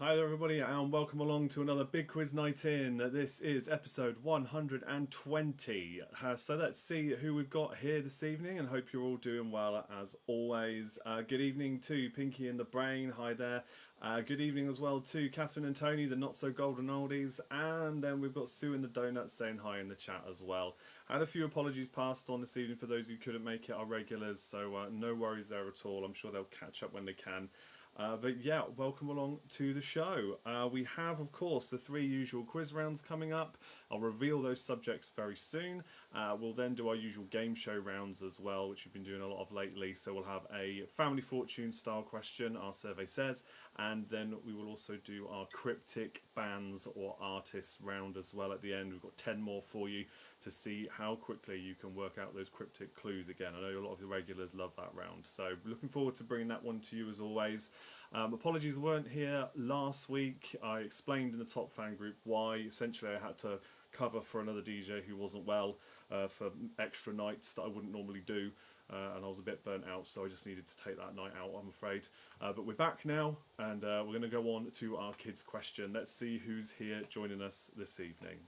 Hi there everybody and welcome along to another Big Quiz Night In. This is episode 120. So let's see who we've got here this evening and hope you're all doing well as always. Good evening to Pinky and the Brain, hi there. Good evening as well to Catherine and Tony, the not so golden oldies. And then we've got Sue and the Donuts saying hi in the chat as well. And a few apologies passed on this evening for those who couldn't make it, our regulars, so no worries there at all. I'm sure they'll catch up when they can. But yeah, welcome along to the show. We have, of course, the three usual quiz rounds coming up. I'll reveal those subjects very soon. We'll then do our usual game show rounds as well, which we've been doing a lot of lately. So we'll have a family fortune style question, our survey says, and then we will also do our cryptic bands or artists round as well at the end. We've got 10 more for you to see how quickly you can work out those cryptic clues again. I know a lot of the regulars love that round, so looking forward to bringing that one to you as always. Apologies I weren't here last week. I explained in the top fan group why. Essentially I had to cover for another DJ who wasn't well for extra nights that I wouldn't normally do, and I was a bit burnt out, so I just needed to take that night out, I'm afraid. But we're back now, and we're going to go on to our kids question. Let's see who's here joining us this evening.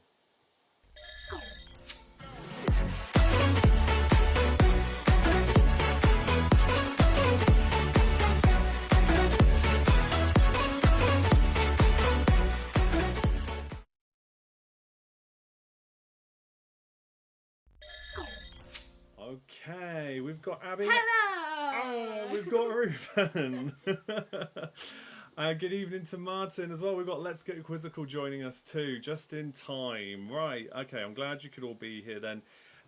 Okay, we've got Abby. Hello! We've got Ruben. Good evening to Martin as well. We've got Let's Get Quizzical joining us too, just in time. Right, okay, I'm glad you could all be here then.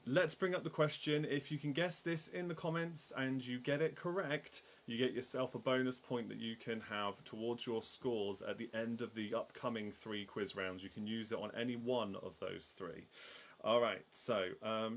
Let's bring up the question. If you can guess this in the comments and you get it correct, you get yourself a bonus point that you can have towards your scores at the end of the upcoming 3 quiz rounds. You can use it on any one of those 3. All right, so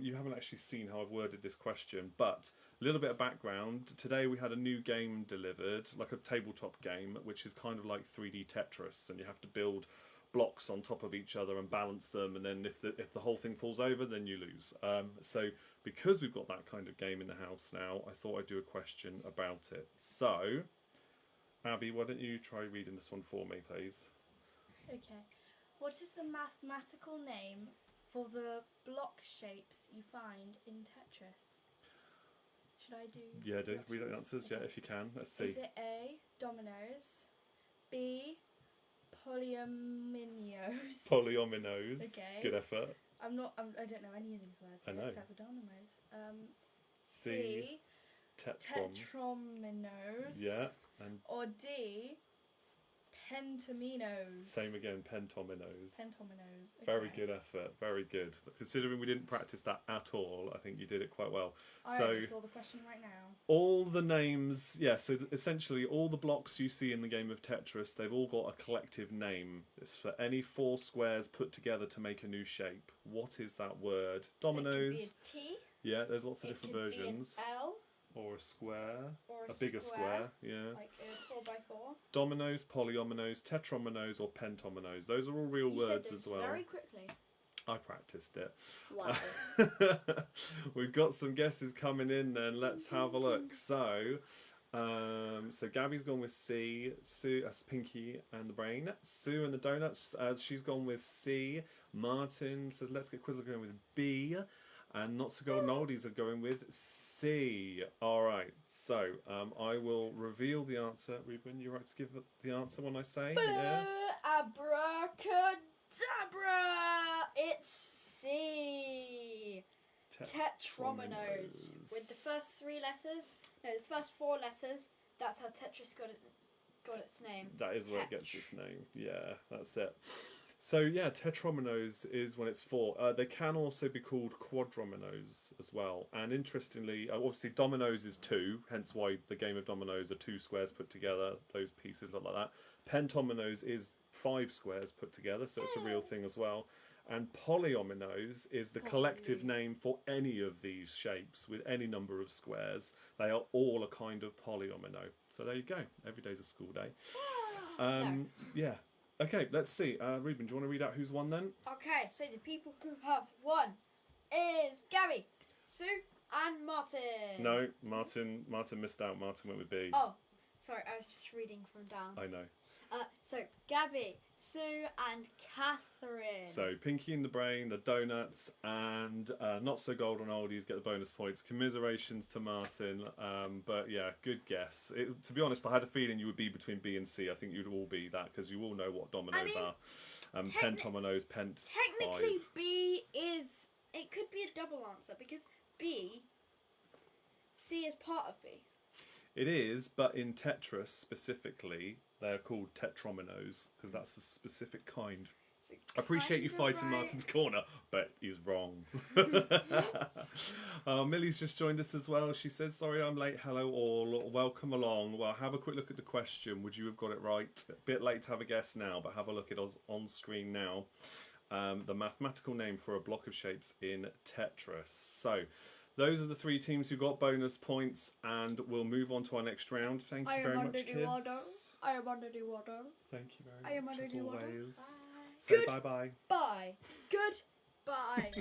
you haven't actually seen how I've worded this question, but a little bit of background. Today we had a new game delivered, like a tabletop game, which is kind of like 3D Tetris, and you have to build blocks on top of each other and balance them, and then if the whole thing falls over, then you lose. So because we've got that kind of game in the house now, I thought I'd do a question about it. So, Abby, why don't you try reading this one for me, please? Okay. What is the mathematical name for the block shapes you find in Tetris? Should I do? Yeah, do. Read out the answers, okay. Yeah, if you can. Let's see. Is it A, dominoes, B, polyominoes? Polyominoes. Okay. Good effort. I don't know any of these words I know. except for dominoes. C, tetrominoes. Yeah. And or D, pentaminos. Same again, pentominoes. Pentominoes. Okay. Very good effort, very good. Considering we didn't practice that at all, I think you did it quite well. I already saw the question right now. All the names, yeah, so essentially all the blocks you see in the game of Tetris, they've all got a collective name. It's for any 4 squares put together to make a new shape. What is that word? Dominoes. So it could be a T. Yeah, there's lots of different versions. Be an L. Or a square. Or a bigger square, yeah. Like a 4x4. Dominoes, polyominoes, tetrominoes, or pentominoes. Those are all real words as well. Very quickly. I practiced it. Wow. We've got some guesses coming in then. Let's have a look. So Gabby's gone with C. Sue, that's Pinky and the Brain. Sue and the Donuts, she's gone with C. Martin says, let's get Quizzle going with B. And Not So Golden Oldies are going with C. All right, so I will reveal the answer. Ruben, you're right to give the answer when I say. Yeah. Abracadabra! It's C. Tetrominoes. With the first 3 letters, no, the first 4 letters, that's how Tetris got its name. That is where it gets its name. Yeah, that's it. So yeah, tetrominoes is when it's 4. They can also be called quadrominoes as well. And interestingly, obviously dominoes is 2, hence why the game of dominoes are 2 squares put together. Those pieces look like that. Pentominoes is 5 squares put together, so it's a real thing as well. And polyominoes is the collective name for any of these shapes with any number of squares. They are all a kind of polyomino. So there you go. Every day's a school day. No. Yeah. Okay, let's see. Ruben, do you want to read out who's won then? Okay, so the people who have won is Gabby, Sue, and Martin. No, Martin missed out. Martin went with B. Oh, sorry, I was just reading from down. I know. So Gabby, Sue, and Catherine. So Pinky in the Brain, the donuts, and Not So Golden Oldies get the bonus points. Commiserations to Martin. But yeah, good guess. To be honest, I had a feeling you would be between B and C. I think you'd all be that because you all know what dominoes are. Pentominoes, pent. Technically, 5. B is. It could be a double answer because C is part of B. It is, but in Tetris specifically, they're called tetrominoes because that's a specific kind. I appreciate you fighting right. Martin's corner, but he's wrong. Millie's just joined us as well. She says, sorry I'm late. Hello all. Welcome along. Well, have a quick look at the question. Would you have got it right? A bit late to have a guess now, but have a look at us on screen now. The mathematical name for a block of shapes in Tetris. So, those are the 3 teams who got bonus points, and we'll move on to our next round. Thank you very much, kids. I am under the water. Thank you very much. I am under the water. Say bye-bye. Bye. Goodbye.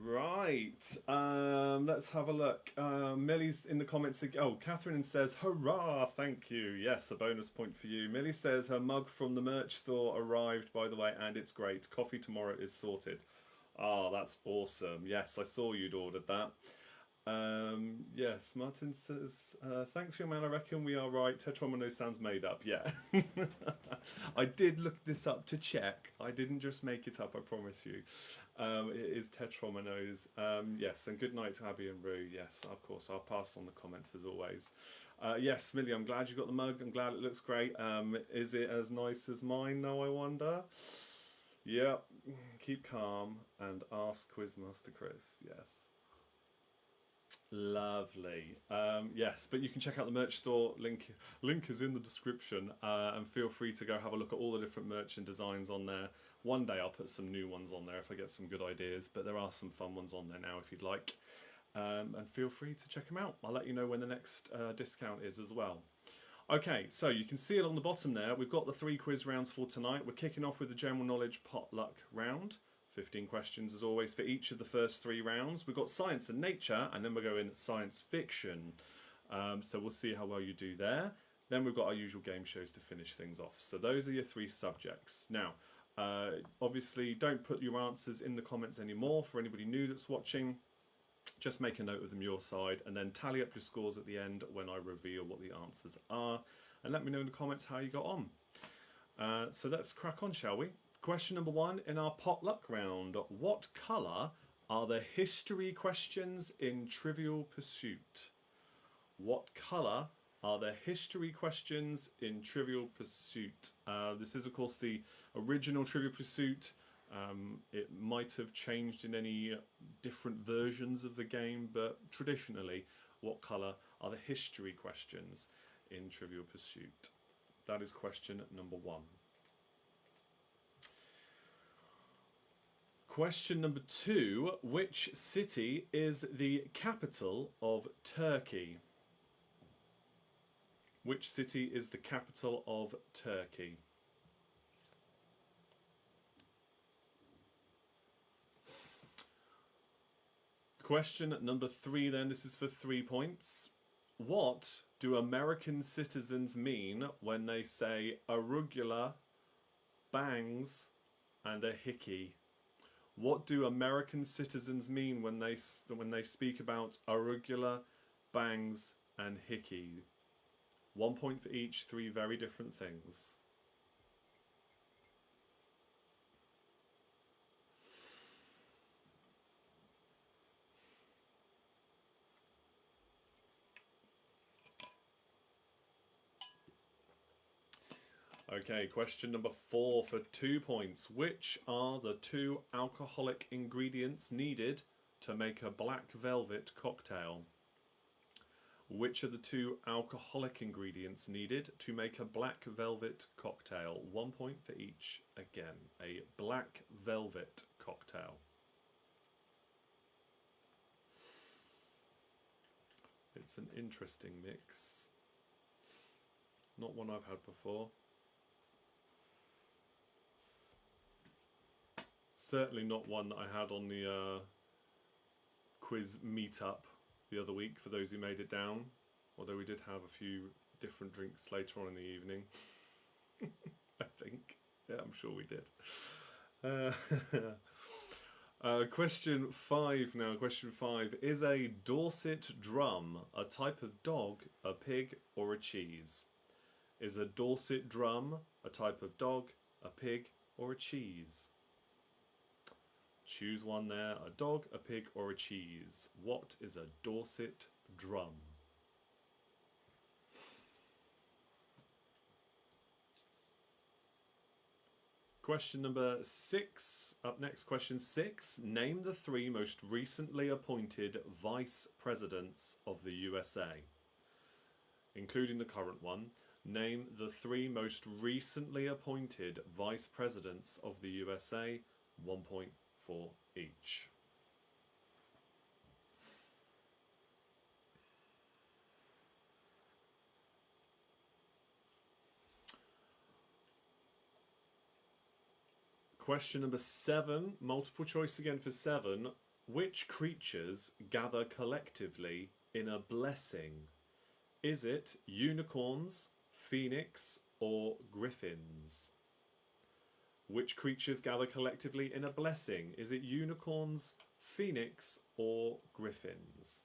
Right, let's have a look. Millie's in the comments again. Oh, Catherine says, hurrah, thank you. Yes, a bonus point for you. Millie says her mug from the merch store arrived, by the way, and it's great. Coffee tomorrow is sorted. Ah, that's awesome. Yes, I saw you'd ordered that. Yes, Martin says, thanks, young man, I reckon we are right. Tetromino sounds made up, yeah. I did look this up to check. I didn't just make it up, I promise you. It is Tetrominoes. Yes, and good night to Abby and Rue. Yes, of course, I'll pass on the comments as always. Yes, Millie, I'm glad you got the mug. I'm glad it looks great. Is it as nice as mine, though, I wonder? Yep, keep calm and ask Quizmaster Chris, yes. Lovely. Yes, but you can check out the merch store. Link is in the description, and feel free to go have a look at all the different merch and designs on there. One day I'll put some new ones on there if I get some good ideas, but there are some fun ones on there now if you'd like. And feel free to check them out. I'll let you know when the next discount is as well. Okay, so you can see it on the bottom there. We've got the 3 quiz rounds for tonight. We're kicking off with the general knowledge potluck round. 15 questions as always for each of the first 3 rounds. We've got science and nature, and then we're going science fiction. So we'll see how well you do there. Then we've got our usual game shows to finish things off. So those are your 3 subjects. Now, obviously don't put your answers in the comments anymore for anybody new that's watching. Just make a note of them your side and then tally up your scores at the end when I reveal what the answers are. And let me know in the comments how you got on. So let's crack on, shall we? Question number 1 in our potluck round. What colour are the history questions in Trivial Pursuit? What colour are the history questions in Trivial Pursuit? This is, of course, the original Trivial Pursuit. It might have changed in any different versions of the game, but traditionally, what colour are the history questions in Trivial Pursuit? That is question number 1. Question number 2, which city is the capital of Turkey? Which city is the capital of Turkey? Question number 3 then, this is for 3 points. What do American citizens mean when they say arugula, bangs, and a hickey? What do American citizens mean when they speak about arugula, bangs, and hickey? 1 point for each, 3 very different things. Okay, question number 4 for 2 points. Which are the 2 alcoholic ingredients needed to make a black velvet cocktail? Which are the 2 alcoholic ingredients needed to make a black velvet cocktail? 1 point for each. Again, a black velvet cocktail. It's an interesting mix. Not one I've had before. Certainly not one that I had on the quiz meetup the other week, for those who made it down. Although we did have a few different drinks later on in the evening. I think. Yeah, I'm sure we did. Question 5 now. Question 5. Is a Dorset drum a type of dog, a pig, or a cheese? Is a Dorset drum a type of dog, a pig, or a cheese? Choose one there. A dog, a pig, or a cheese. What is a Dorset drum? Question number 6. Up next, question 6. Name the 3 most recently appointed vice presidents of the USA. Including the current one. Name the 3 most recently appointed vice presidents of the USA. 1 point for each. Question number 7, multiple choice again for 7. Which creatures gather collectively in a blessing? Is it unicorns, phoenix, or griffins? Which creatures gather collectively in a blessing? Is it unicorns, phoenix, or griffins?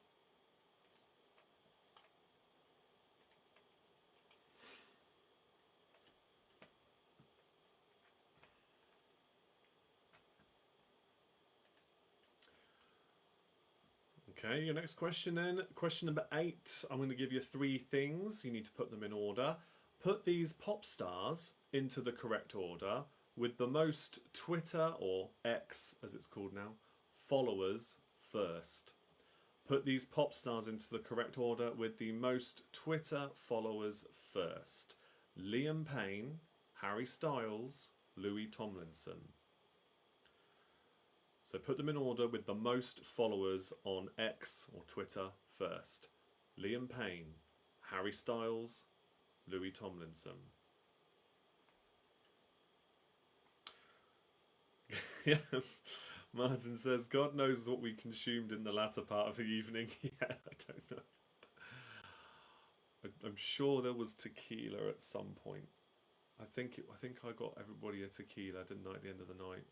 Okay, your next question then. Question number 8. I'm going to give you 3 things. You need to put them in order. Put these pop stars into the correct order with the most Twitter, or X as it's called now, followers first. Put these pop stars into the correct order with the most Twitter followers first. Liam Payne, Harry Styles, Louis Tomlinson. So put them in order with the most followers on X or Twitter first. Liam Payne, Harry Styles, Louis Tomlinson. Yeah, Martin says, God knows what we consumed in the latter part of the evening. Yeah, I don't know. I'm sure there was tequila at some point. I think I got everybody a tequila, didn't I, at the end of the night?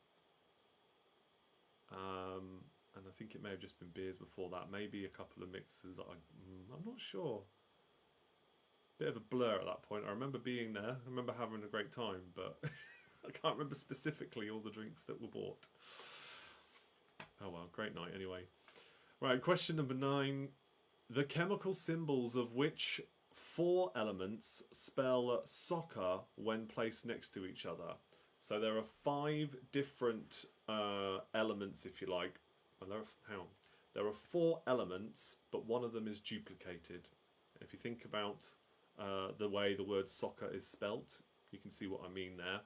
And I think it may have just been beers before that. Maybe a couple of mixes. I'm not sure. Bit of a blur at that point. I remember being there. I remember having a great time, but I can't remember specifically all the drinks that were bought. Oh well, great night anyway. Right, question number 9. The chemical symbols of which 4 elements spell soccer when placed next to each other? So there are 5 different elements, if you like. Well, there are 4 elements, but one of them is duplicated. If you think about the way the word soccer is spelt, you can see what I mean there.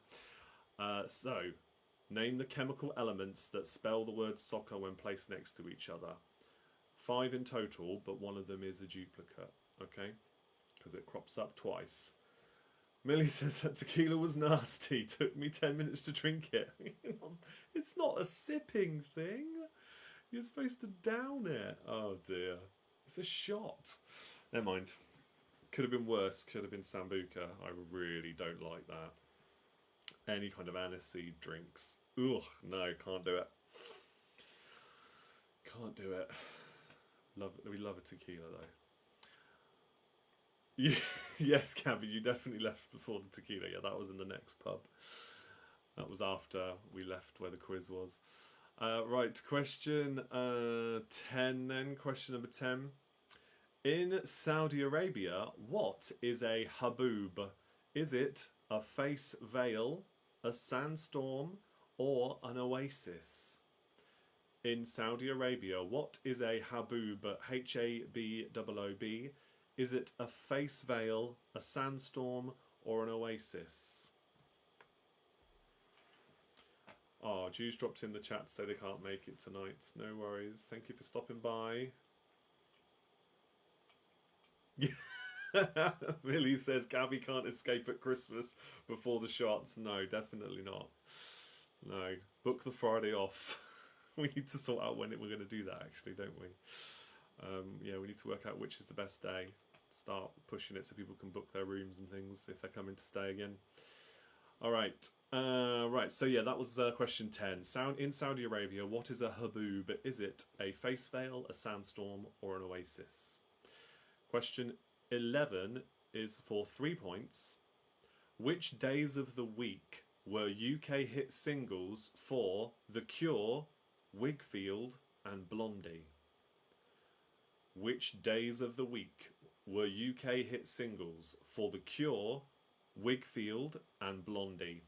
So, name the chemical elements that spell the word soccer when placed next to each other. 5 in total, but one of them is a duplicate, okay? Because it crops up twice. Millie says that tequila was nasty. Took me 10 minutes to drink it. It's not a sipping thing. You're supposed to down it. Oh dear. It's a shot. Never mind. Could have been worse. Could have been Sambuca. I really don't like that. Any kind of aniseed drinks. Ugh, no, can't do it. Can't do it. We love a tequila though. Yes, Gabby, you definitely left before the tequila. Yeah, that was in the next pub. That was after we left where the quiz was. Right, question 10 then. Question number 10. In Saudi Arabia, what is a haboob? Is it a face veil, a sandstorm, or an oasis? In Saudi Arabia, what is a haboob? Haboob. Is it a face veil, a sandstorm, or an oasis? Oh, Juice dropped in the chat to say they can't make it tonight. No worries. Thank you for stopping by. Millie says Gabby can't escape at Christmas before the shots. No, definitely not. No, book the Friday off. We need to sort out when we're going to do that, actually, don't we? Yeah, we need to work out which is the best day. Start pushing it so people can book their rooms and things if they're coming to stay again. All right. Right, so yeah, that was question 10. In Saudi Arabia, what is a haboob? Is it a face veil, a sandstorm, or an oasis? Question 11 is for 3 points. Which days of the week were UK hit singles for The Cure, Wigfield, and Blondie? Which days of the week were UK hit singles for The Cure, Wigfield, and Blondie?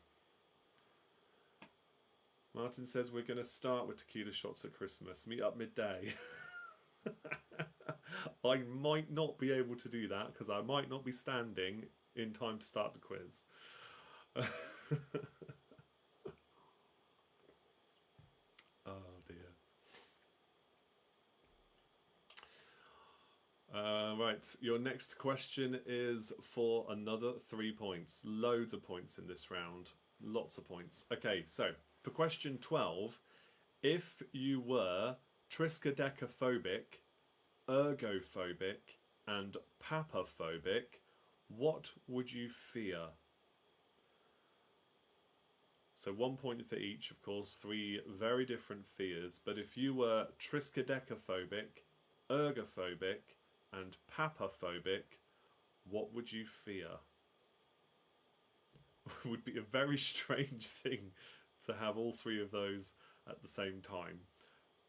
Martin says we're going to start with tequila shots at Christmas. Meet up midday. I might not be able to do that because I might not be standing in time to start the quiz. Oh dear. Right, your next question is for another 3 points. Loads of points in this round. Lots of points. Okay, so for question 12, if you were triskaidekaphobic, ergophobic, and papaphobic, what would you fear? So 1 point for each, of course, 3 very different fears. But if you were triskaidekaphobic, ergophobic, and papaphobic, what would you fear? It would be a very strange thing to have all 3 of those at the same time.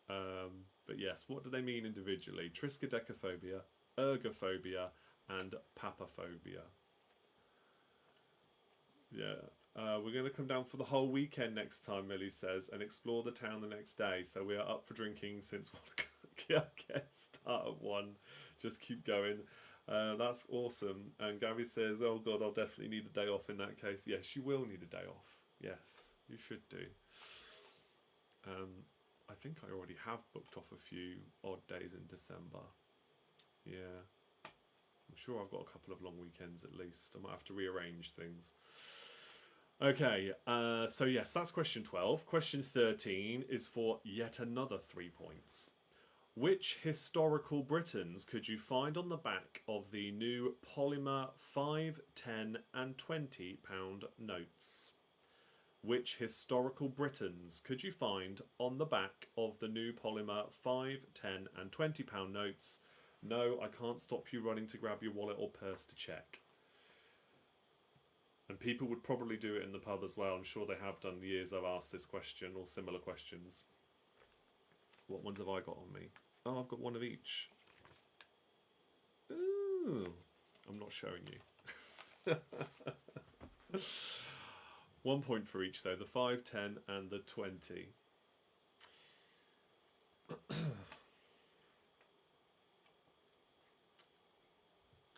But yes, what do they mean individually? Triskaidekaphobia, ergophobia, and papaphobia. Yeah. We're going to come down for the whole weekend next time, Millie says, and explore the town the next day. So we are up for drinking since 1 o'clock. Yeah, start at 1. Just keep going. That's awesome. And Gabby says, oh God, I'll definitely need a day off in that case. Yes, you will need a day off. Yes, you should do. I think I already have booked off a few odd days in December. Yeah. I'm sure I've got a couple of long weekends at least. I might have to rearrange things. Okay, so yes, that's question 12. Question 13 is for yet another 3 points. Which historical Britons could you find on the back of the new polymer 5, 10 and 20 pound notes? Which historical Britons could you find on the back of the new polymer 5, 10 and 20 pound notes? No, I can't stop you running to grab your wallet or purse to check. And people would probably do it in the pub as well. I'm sure they have done the years I've asked this question or similar questions. What ones have I got on me? Oh, I've got one of each. Ooh, I'm not showing you. 1 point for each though, the 5, 10 and the 20.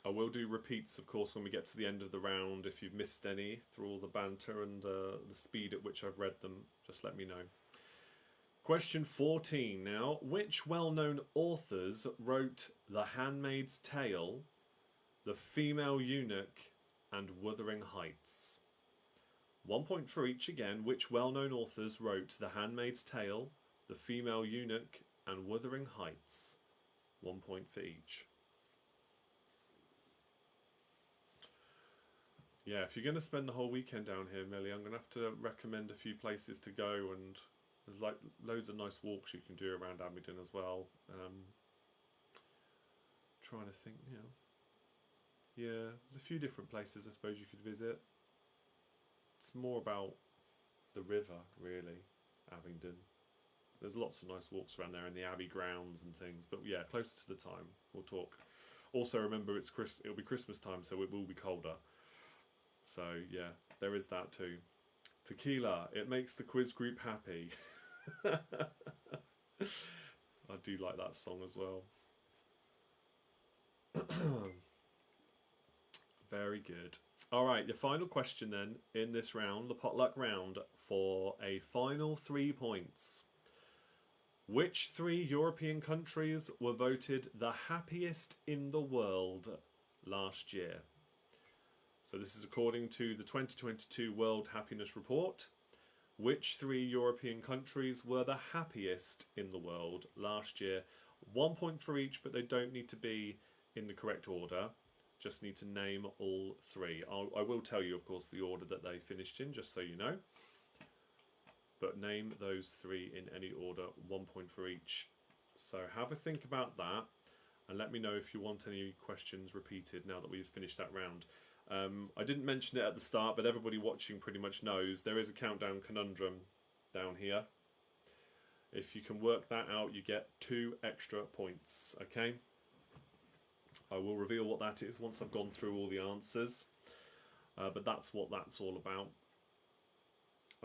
I will do repeats, of course, when we get to the end of the round. If you've missed any through all the banter and the speed at which I've read them, just let me know. Question 14 now. Which well-known authors wrote The Handmaid's Tale, The Female Eunuch, and Wuthering Heights? 1 point for each again. Which well-known authors wrote The Handmaid's Tale, The Female Eunuch, and Wuthering Heights? 1 point for each. Yeah, if you're going to spend the whole weekend down here, Millie, I'm going to have to recommend a few places to go, and there's like loads of nice walks you can do around Abingdon as well. Trying to think, yeah, there's a few different places I suppose you could visit. It's more about the river, really, Abingdon. There's lots of nice walks around there in the Abbey grounds and things, but yeah, closer to the time, we'll talk. Also, remember, it'll be Christmas time, so it will be colder. So yeah, there is that too. Tequila, it makes the quiz group happy. I do like that song as well. Very good. All right, your final question then in this round, the potluck round, for a final 3 points. Which 3 European countries were voted the happiest in the world last year? So this is according to the 2022 World Happiness Report. Which 3 European countries were the happiest in the world last year? 1 point for each, but they don't need to be in the correct order. Just need to name all 3. I will tell you, of course, the order that they finished in, just so you know. But name those 3 in any order, 1 point for each. So have a think about that, and let me know if you want any questions repeated now that we've finished that round. I didn't mention it at the start, but everybody watching pretty much knows there is a countdown conundrum down here. If you can work that out, you get 2 extra points, okay? I will reveal what that is once I've gone through all the answers, but that's what that's all about.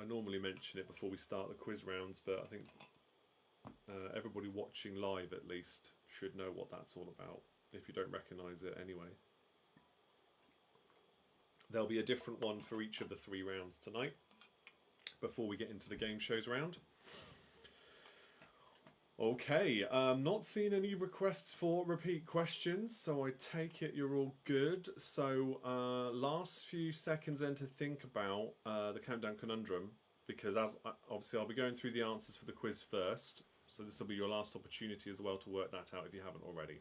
I normally mention it before we start the quiz rounds, but I think everybody watching live at least should know what that's all about, if you don't recognise it anyway. There'll be a different one for each of the 3 rounds tonight before we get into the game shows round. Okay, not seeing any requests for repeat questions, so I take it you're all good. So last few seconds then to think about the countdown conundrum, because obviously I'll be going through the answers for the quiz first, so this will be your last opportunity as well to work that out if you haven't already.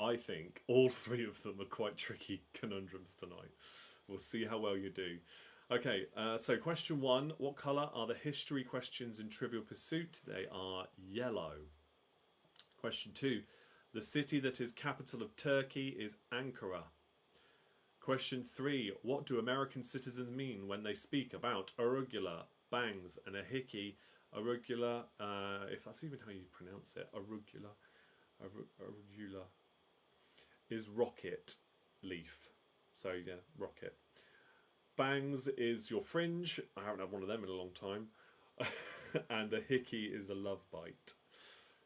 I think all 3 of them are quite tricky conundrums tonight. We'll see how well you do. Okay, so question 1. What colour are the history questions in Trivial Pursuit? They are yellow. Question 2. The city that is capital of Turkey is Ankara. Question 3. What do American citizens mean when they speak about arugula, bangs, and a hickey? Arugula, if that's even how you pronounce it, arugula is rocket leaf. So yeah, rocket. Bangs is your fringe. I haven't had one of them in a long time. And a hickey is a love bite.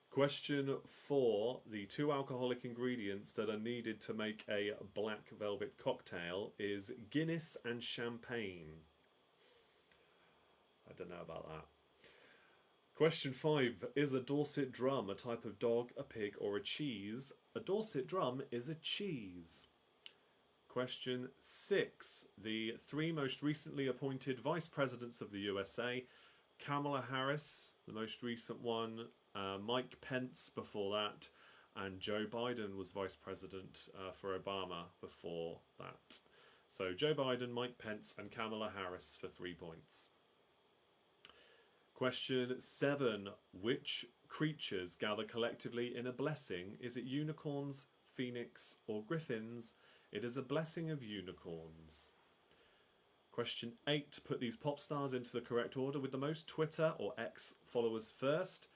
Question 4. The 2 alcoholic ingredients that are needed to make a black velvet cocktail is Guinness and champagne. I don't know about that. Question 5. Is a Dorset drum a type of dog, a pig, or a cheese? A Dorset drum is a cheese. Question 6. The 3 most recently appointed vice presidents of the USA, Kamala Harris, the most recent one, Mike Pence before that, and Joe Biden was vice president for Obama before that. So Joe Biden, Mike Pence, and Kamala Harris for 3 points. Question 7. Which creatures gather collectively in a blessing? Is it unicorns, phoenix, or griffins? It is a blessing of unicorns. Question 8. Put these pop stars into the correct order with the most Twitter or X followers first.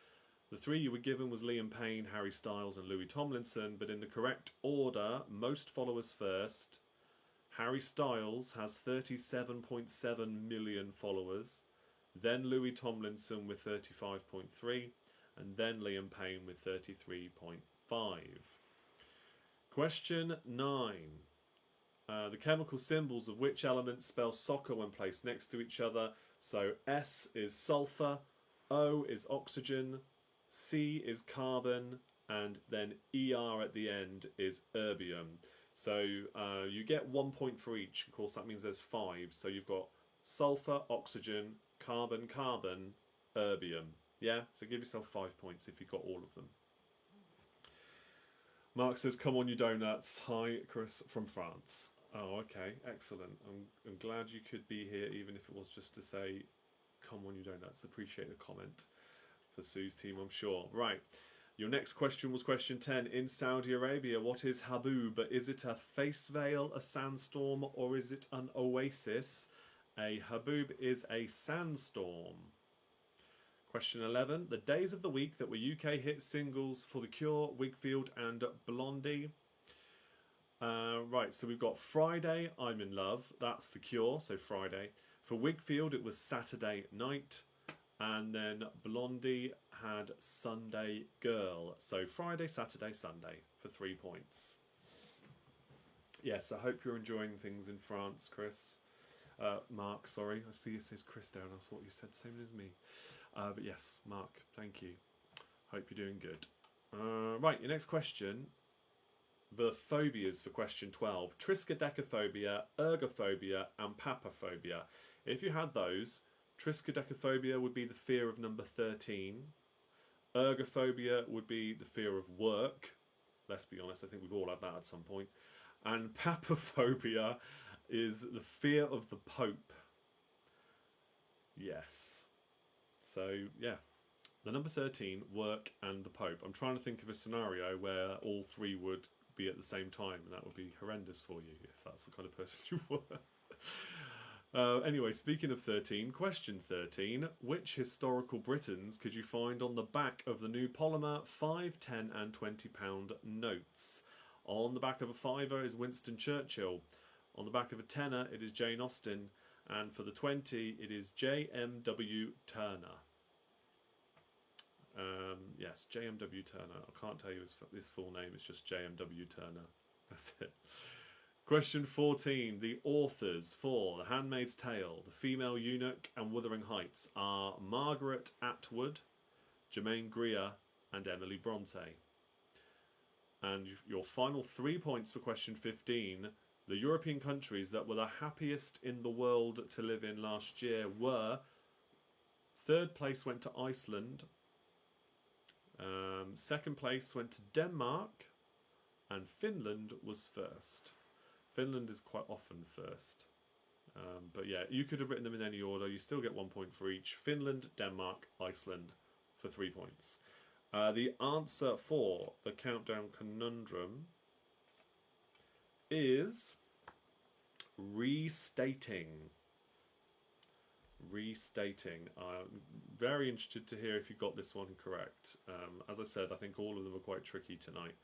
The 3 you were given was Liam Payne, Harry Styles, and Louis Tomlinson, but in the correct order, most followers first. Harry Styles has 37.7 million followers. Then Louis Tomlinson with 35.3, and then Liam Payne with 33.5. Question 9. The chemical symbols of which element spell soccer when placed next to each other? So S is sulfur, O is oxygen, C is carbon, and then ER at the end is erbium. So you get 1 point for each. Of course, that means there's 5. So you've got sulfur, oxygen, carbon, carbon, erbium. Yeah, so give yourself 5 points if you got all of them. Mark says, come on, you donuts. Hi, Chris from France. Oh, okay, excellent. I'm glad you could be here, even if it was just to say, come on, you donuts. Appreciate the comment for Sue's team, I'm sure. Right, your next question was question 10. In Saudi Arabia, what is Haboob? Is it a face veil, a sandstorm, or is it an oasis? A Haboob is a sandstorm. Question 11. The days of the week that were UK hit singles for The Cure, Wigfield and Blondie. Right, so we've got Friday, I'm in Love. That's The Cure, so Friday. For Wigfield, it was Saturday Night. And then Blondie had Sunday Girl. So Friday, Saturday, Sunday for 3 points. Yes, I hope you're enjoying things in France, Chris. Mark, sorry. I see it says Chris down. I thought you said the same as me. But yes, Mark, thank you. Hope you're doing good. Right, your next question. The phobias for question 12. Triskaidekaphobia, ergophobia, and papophobia. If you had those, Triskaidekaphobia would be the fear of number 13. Ergophobia would be the fear of work. Let's be honest, I think we've all had that at some point. And papophobia is the fear of the Pope. Yes. So, yeah. The number 13, work, and the Pope. I'm trying to think of a scenario where all three would be at the same time, and that would be horrendous for you if that's the kind of person you were. Anyway, speaking of 13, question 13. Which historical Britons could you find on the back of the new polymer 5, 10 and £20 notes? On the back of a fiver is Winston Churchill. On the back of a tenner it is Jane Austen. And for the 20 it is J.M.W. Turner. Yes, J.M.W. Turner. I can't tell you his full name, it's just J.M.W. Turner. That's it. Question 14. The authors for The Handmaid's Tale, The Female Eunuch and Wuthering Heights are Margaret Atwood, Germaine Greer and Emily Bronte. And your final 3 points for question 15. The European countries that were the happiest in the world to live in last year were... Third place went to Iceland. Second place went to Denmark. And Finland was first. Finland is quite often first. But yeah, you could have written them in any order. You still get 1 point for each. Finland, Denmark, Iceland for 3 points. The answer for the countdown conundrum is restating. Restating. I'm very interested to hear if you got this one correct. As I said, I think all of them are quite tricky tonight.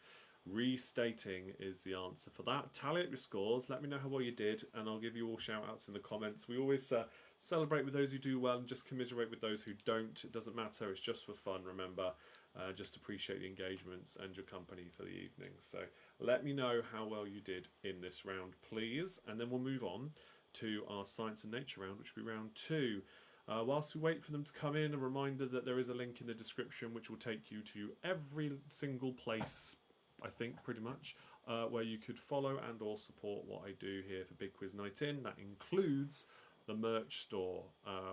Restating is the answer for that. Tally up your scores, let me know how well you did, and I'll give you all shout outs in the comments. We always celebrate with those who do well and just commiserate with those who don't. It doesn't matter, it's just for fun, remember. Just appreciate the engagements and your company for the evening. So let me know how well you did in this round, please, and then we'll move on to our science and nature round, which will be round 2. Whilst we wait for them to come in, a reminder that there is a link in the description which will take you to every single place, I think, pretty much, where you could follow and or support what I do here for Big Quiz Night In. That includes the merch store,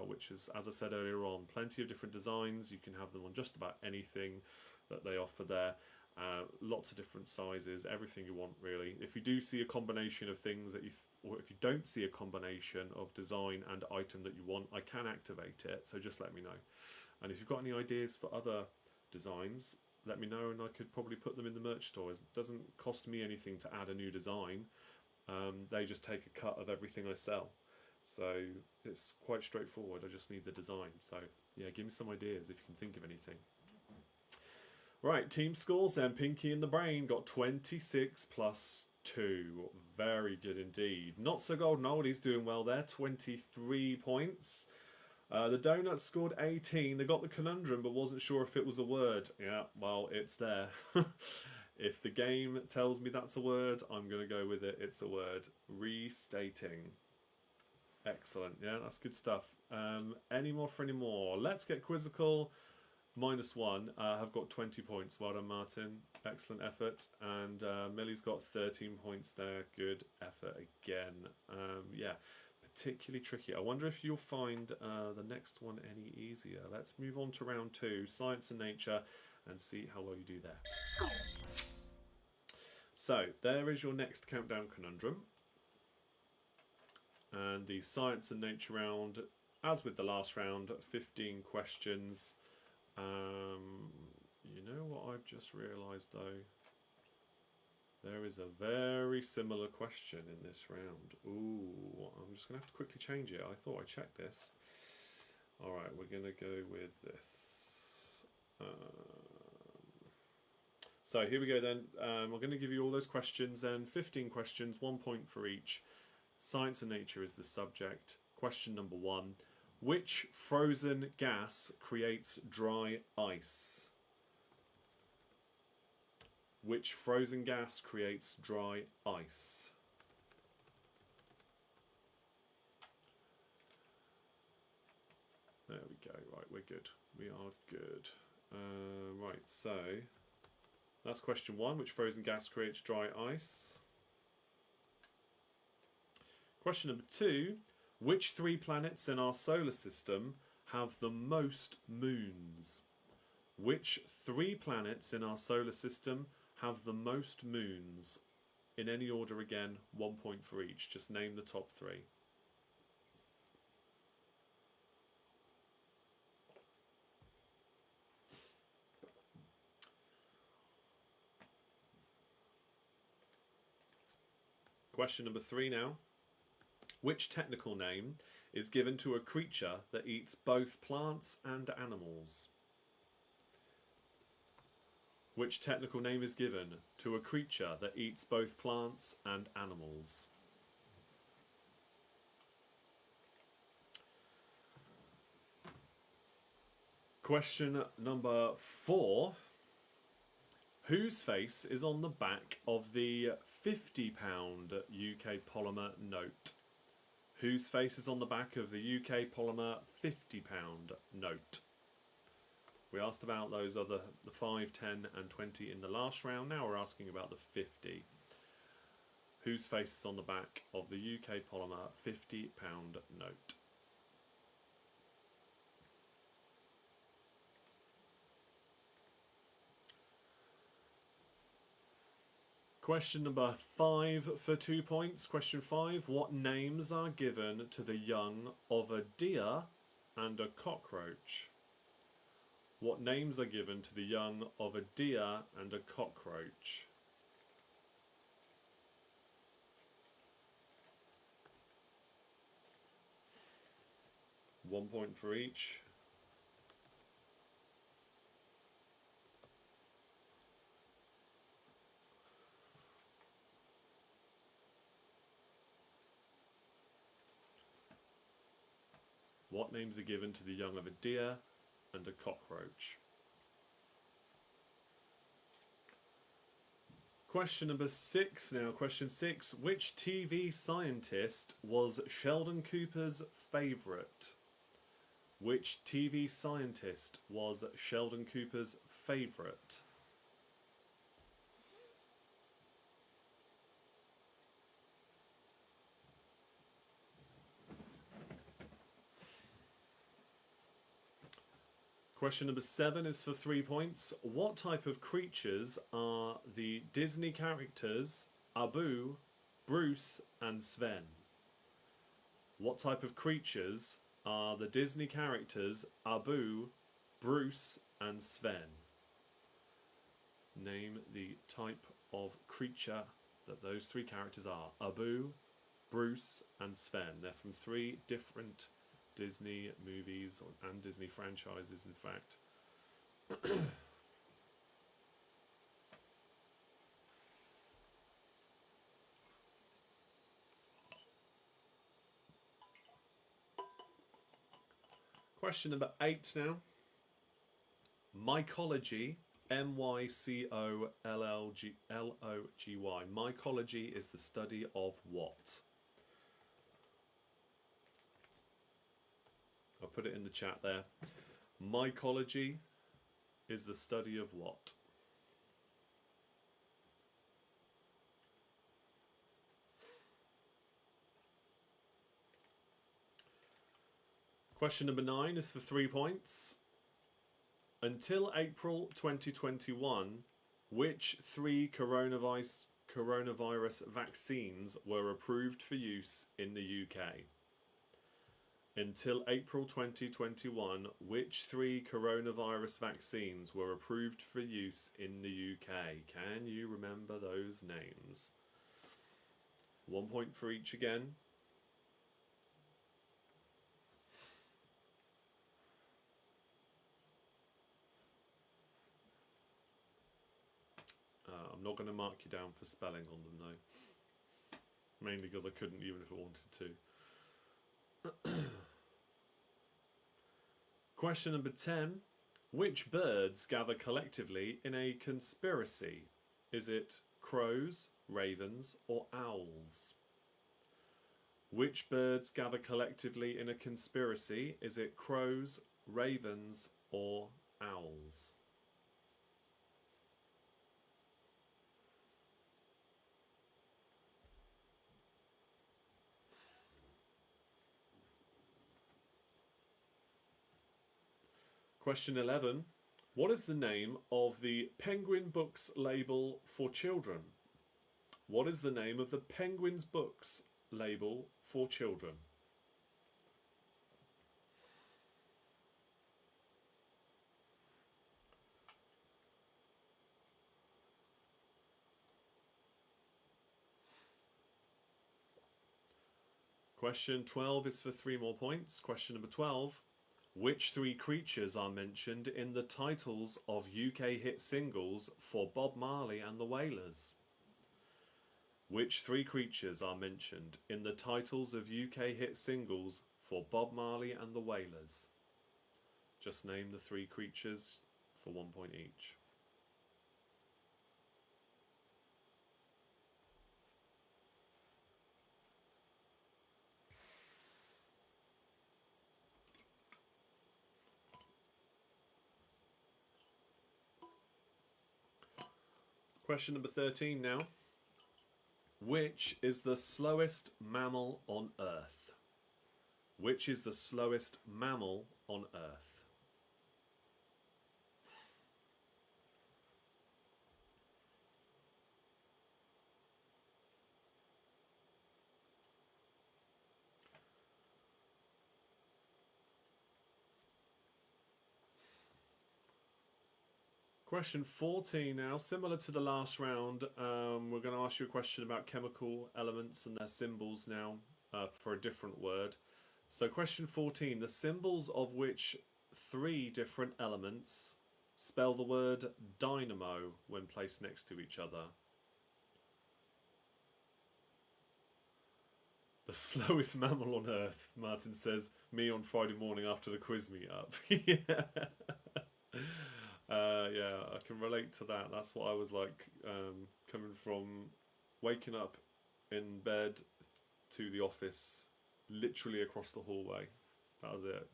which is, as I said earlier on, plenty of different designs. You can have them on just about anything that they offer there. Lots of different sizes, everything you want really. If you do see a combination of things that or if you don't see a combination of design and item that you want, I can activate it, so just let me know. And if you've got any ideas for other designs, let me know and I could probably put them in the merch store. It doesn't cost me anything to add a new design. They just take a cut of everything I sell. So it's quite straightforward, I just need the design. So yeah, give me some ideas if you can think of anything. Right, team scores then. Pinky and the Brain got 26 plus 2. Very good indeed. Not So Golden Oldies doing well there, 23 points. The Donuts scored 18. They got the conundrum but wasn't sure if it was a word. Yeah, well, it's there. If the game tells me that's a word, I'm going to go with it. It's a word. Restating. Excellent. Yeah, that's good stuff. Any more for any more? Let's get quizzical. -1. Have got 20 points. Well done, Martin. Excellent effort. And Millie's got 13 points there. Good effort again. Yeah, particularly tricky. I wonder if you'll find the next one any easier. Let's move on to round 2, science and nature, and see how well you do there. So, there is your next countdown conundrum. And the science and nature round, as with the last round, 15 questions. You know what I've just realised though? There is a very similar question in this round. Ooh, I'm just going to have to quickly change it. I thought I checked this. Alright, we're going to go with this. So here we go then. I'm going to give you all those questions then. 15 questions, 1 point for each. Science and nature is the subject. Question number 1. Which frozen gas creates dry ice? Which frozen gas creates dry ice? There we go. Right, we're good. We are good. Right, so that's question 1. Which frozen gas creates dry ice? Question number 2. Which 3 planets in our solar system have the most moons? Which 3 planets in our solar system have the most moons? In any order again, 1 point for each. Just name the top 3. Question number 3 now. Which technical name is given to a creature that eats both plants and animals? Which technical name is given to a creature that eats both plants and animals? Question number 4. Whose face is on the back of the £50 UK polymer note? Whose face is on the back of the UK polymer £50 note? We asked about those other, the 5, 10 and 20 in the last round. Now we're asking about the 50. Whose face is on the back of the UK polymer £50 note? Question number 5 for 2 points. Question 5. What names are given to the young of a deer and a cockroach? What names are given to the young of a deer and a cockroach? One point for each. What names are given to the young of a deer and a cockroach? Question number 6 now. Question 6. Which TV scientist was Sheldon Cooper's favourite? Which TV scientist was Sheldon Cooper's favourite? Question number 7 is for 3 points. What type of creatures are the Disney characters Abu, Bruce and Sven? What type of creatures are the Disney characters Abu, Bruce and Sven? Name the type of creature that those 3 characters are. Abu, Bruce and Sven. They're from 3 different Disney movies and Disney franchises, in fact. Question number 8 now. Mycology, M-Y-C-O-L-L-G-Y. Mycology is the study of what? I'll put it in the chat there. Mycology is the study of what? Question number 9 is for 3 points. Until April 2021, which 3 coronavirus vaccines were approved for use in the UK? Until April 2021, which 3 coronavirus vaccines were approved for use in the UK? Can you remember those names? 1 point for each again. I'm not going to mark you down for spelling on them though. Mainly because I couldn't even if I wanted to. Question number 10. Which birds gather collectively in a conspiracy? Is it crows, ravens, or owls? Which birds gather collectively in a conspiracy? Is it crows, ravens, or owls? Question 11. What is the name of the Penguin Books label for children? What is the name of the Penguins Books label for children? Question 12 is for 3 more points. Question number 12. Which 3 creatures are mentioned in the titles of UK hit singles for Bob Marley and the Wailers? Which 3 creatures are mentioned in the titles of UK hit singles for Bob Marley and the Wailers? Just name the 3 creatures for 1 point each. Question number 13 now. Which is the slowest mammal on Earth? Which is the slowest mammal on Earth? Question 14 now, similar to the last round. We're going to ask you a question about chemical elements and their symbols now for a different word. So question 14, the symbols of which 3 different elements spell the word dynamo when placed next to each other? The slowest mammal on Earth, Martin says, me on Friday morning after the quiz meet-up. Yeah. Yeah, I can relate to that. That's what I was like, coming from waking up in bed to the office, literally across the hallway. That was it.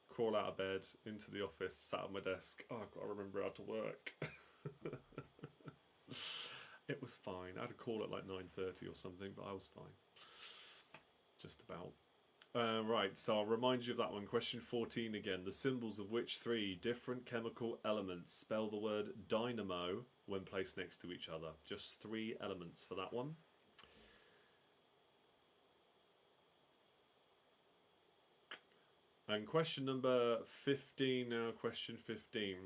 Crawl out of bed, into the office, sat at my desk. Oh, I've got to remember how to work. It was fine. I had a call at like 9:30 or something, but I was fine. Just about. Right, so I'll remind you of that one. Question 14 again. The symbols of which 3 different chemical elements spell the word dynamo when placed next to each other? Just 3 elements for that one. And question number 15 now, question 15.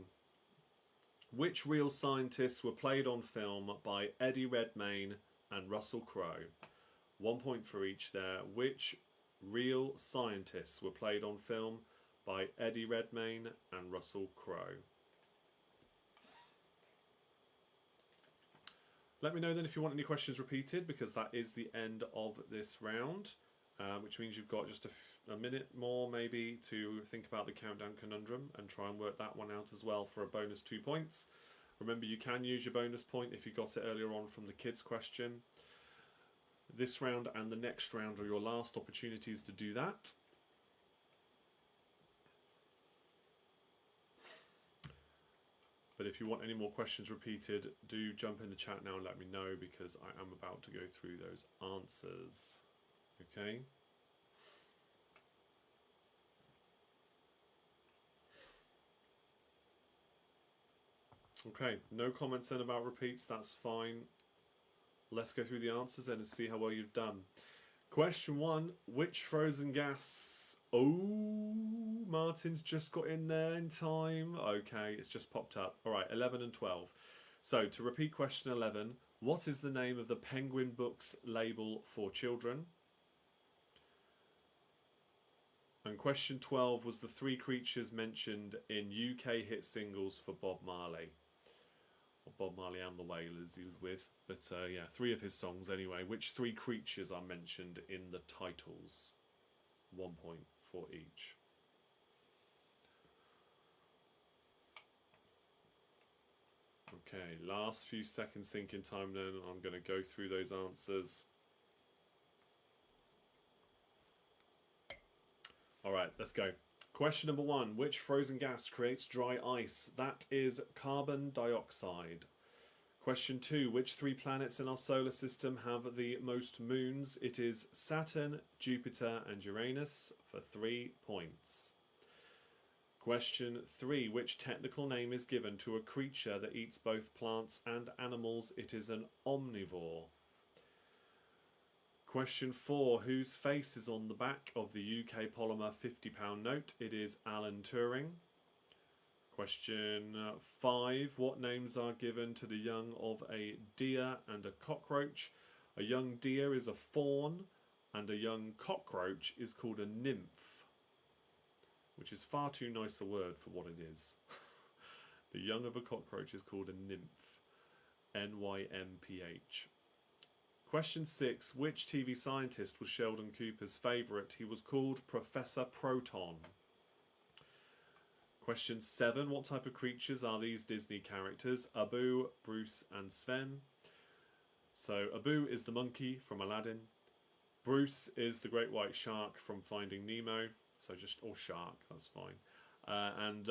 Which real scientists were played on film by Eddie Redmayne and Russell Crowe? 1 point for each there. Which real scientists were played on film by Eddie Redmayne and Russell Crowe? Let me know then if you want any questions repeated, because that is the end of this round, which means you've got just a minute more maybe to think about the countdown conundrum and try and work that one out as well for a bonus 2 points. Remember, you can use your bonus point if you got it earlier on from the kids question. This round and the next round are your last opportunities to do that. But if you want any more questions repeated, do jump in the chat now and let me know, because I am about to go through those answers. Okay? Okay, no comments then about repeats, that's fine. Let's go through the answers then and see how well you've done. Question 1, which frozen gas... Oh, Martin's just got in there in time. Okay, it's just popped up. All right, 11 and 12. So, to repeat question 11, what is the name of the Penguin Books label for children? And question 12 was the 3 creatures mentioned in UK hit singles for Bob Marley. Bob Marley and the Wailers he was with, but yeah, 3 of his songs anyway. Which 3 creatures are mentioned in the titles? 1 point for each. Okay, last few seconds thinking time then. I'm going to go through those answers. Alright, let's go. Question number 1. Which frozen gas creates dry ice? That is carbon dioxide. Question 2. Which 3 planets in our solar system have the most moons? It is Saturn, Jupiter and Uranus for 3 points. Question 3. Which technical name is given to a creature that eats both plants and animals? It is an omnivore. Question 4. Whose face is on the back of the UK polymer £50 note? It is Alan Turing. Question 5. What names are given to the young of a deer and a cockroach? A young deer is a fawn, and a young cockroach is called a nymph, which is far too nice a word for what it is. The young of a cockroach is called a nymph. N-Y-M-P-H. Question 6. Which TV scientist was Sheldon Cooper's favourite? He was called Professor Proton. Question 7. What type of creatures are these Disney characters? Abu, Bruce and Sven. So Abu is the monkey from Aladdin. Bruce is the great white shark from Finding Nemo. So just, or shark, that's fine. And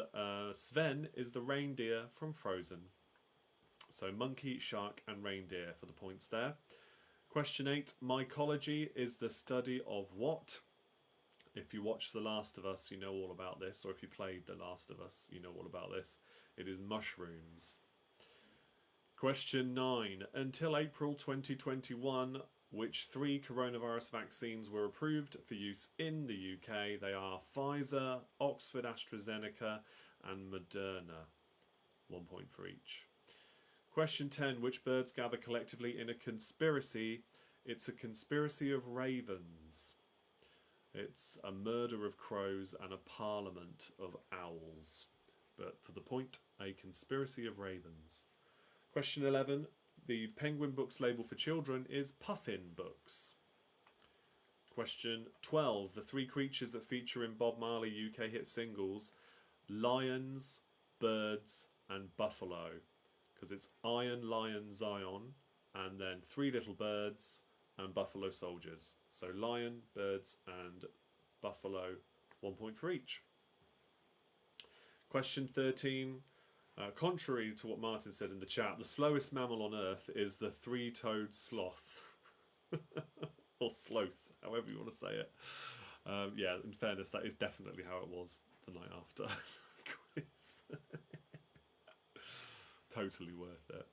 Sven is the reindeer from Frozen. So monkey, shark and reindeer for the points there. Question 8. Mycology is the study of what? If you watch The Last of Us, you know all about this. Or if you played The Last of Us, you know all about this. It is mushrooms. Question 9. Until April 2021, which 3 coronavirus vaccines were approved for use in the UK? They are Pfizer, Oxford AstraZeneca and Moderna. 1 point for each. Question 10. Which birds gather collectively in a conspiracy? It's a conspiracy of ravens. It's a murder of crows and a parliament of owls. But for the point, a conspiracy of ravens. Question 11. The Penguin Books label for children is Puffin Books. Question 12. The 3 creatures that feature in Bob Marley UK hit singles: lions, birds and buffalo. Because it's Iron, Lion, Zion, and then 3 little birds and buffalo soldiers. So lion, birds and buffalo, 1 point for each. Question 13. Contrary to what Martin said in the chat, the slowest mammal on Earth is the 3-toed sloth. Or sloth, however you want to say it. Yeah, in fairness, that is definitely how it was the night after the quiz. Totally worth it.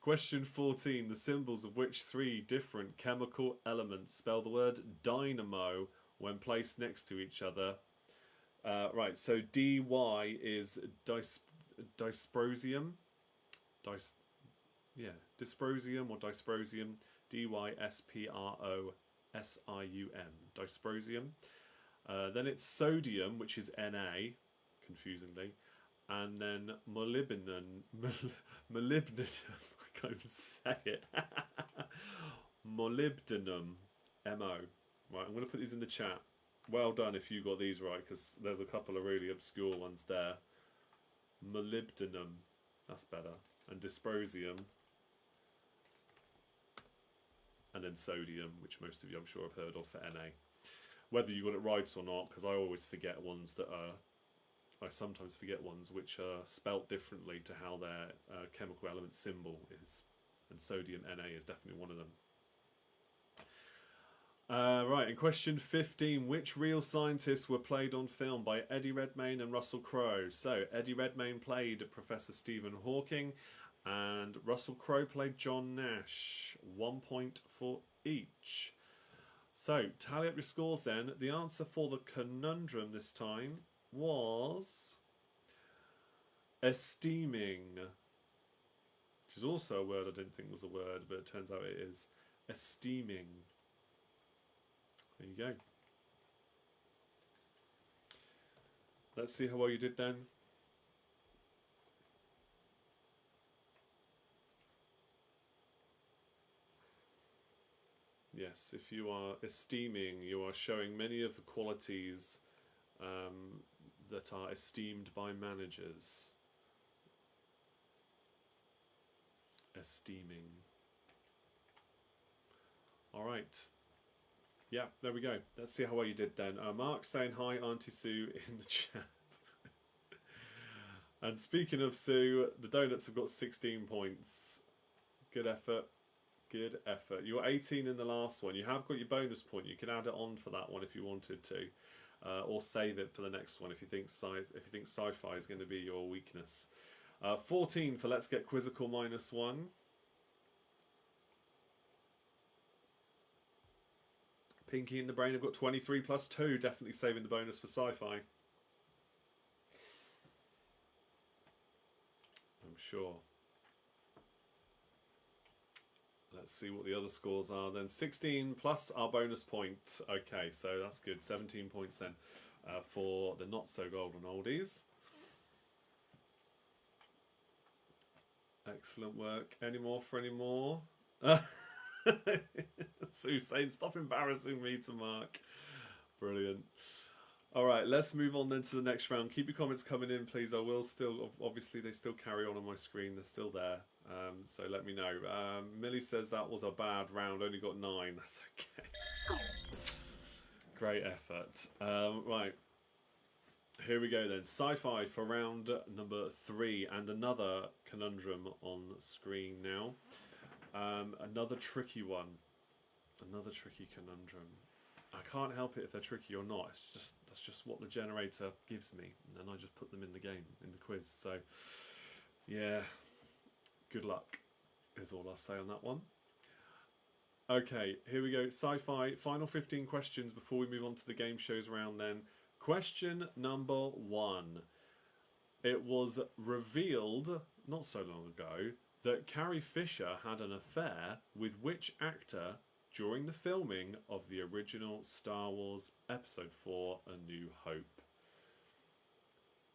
Question 14. The symbols of which 3 different chemical elements spell the word dynamo when placed next to each other? Right, so dy is dysprosium. Dysprosium or dysprosium. dysprosium. Dysprosium. Then it's sodium, which is Na, confusingly. And then molybdenum. I can't even say it. Molybdenum. Mo. Right, I'm going to put these in the chat. Well done if you got these right, because there's a couple of really obscure ones there. Molybdenum. That's better. And dysprosium. And then sodium, which most of you I'm sure have heard of for Na. Whether you got it right or not, because I always forget ones that are... I sometimes forget ones which are spelt differently to how their chemical element symbol is. And sodium Na is definitely one of them. Right, in question 15, which real scientists were played on film by Eddie Redmayne and Russell Crowe? So, Eddie Redmayne played Professor Stephen Hawking, and Russell Crowe played John Nash. 1 point for each. So, tally up your scores then. The answer for the conundrum this time was esteeming, which is also a word I didn't think was a word, but it turns out it is. Esteeming. There you go. Let's see how well you did then. Yes, if you are esteeming, you are showing many of the qualities that are esteemed by managers. Esteeming. Alright. Yeah, there we go. Let's see how well you did then. Mark's saying hi, Auntie Sue, in the chat. And speaking of Sue, the donuts have got 16 points. Good effort. Good effort. You were 18 in the last one. You have got your bonus point. You can add it on for that one if you wanted to. or save it for the next one if you think sci-fi is going to be your weakness. 14 for Let's Get Quizzical -1. Pinky in the Brain have got 23 plus 2, definitely saving the bonus for sci-fi. I'm sure. Let's see what the other scores are then. 16 plus our bonus point. Okay, so that's good. 17 points then for the not so golden oldies. Excellent work. Any more for any more? Sue saying, stop embarrassing me to Mark. Brilliant. All right, let's move on then to the next round. Keep your comments coming in, please. I will still, obviously, they still carry on my screen. They're still there. So let me know. Millie says that was a bad round. Only got 9. That's okay. Great effort. Right. Here we go then. Sci-fi for round number 3. And another conundrum on screen now. Another tricky one. Another tricky conundrum. I can't help it if they're tricky or not. That's just what the generator gives me, and I just put them in the game, in the quiz. So, yeah, good luck is all I'll say on that one. Okay, here we go. Sci-fi, final 15 questions before we move on to the game shows round then. Question number 1. It was revealed, not so long ago, that Carrie Fisher had an affair with which actor during the filming of the original Star Wars Episode 4, A New Hope.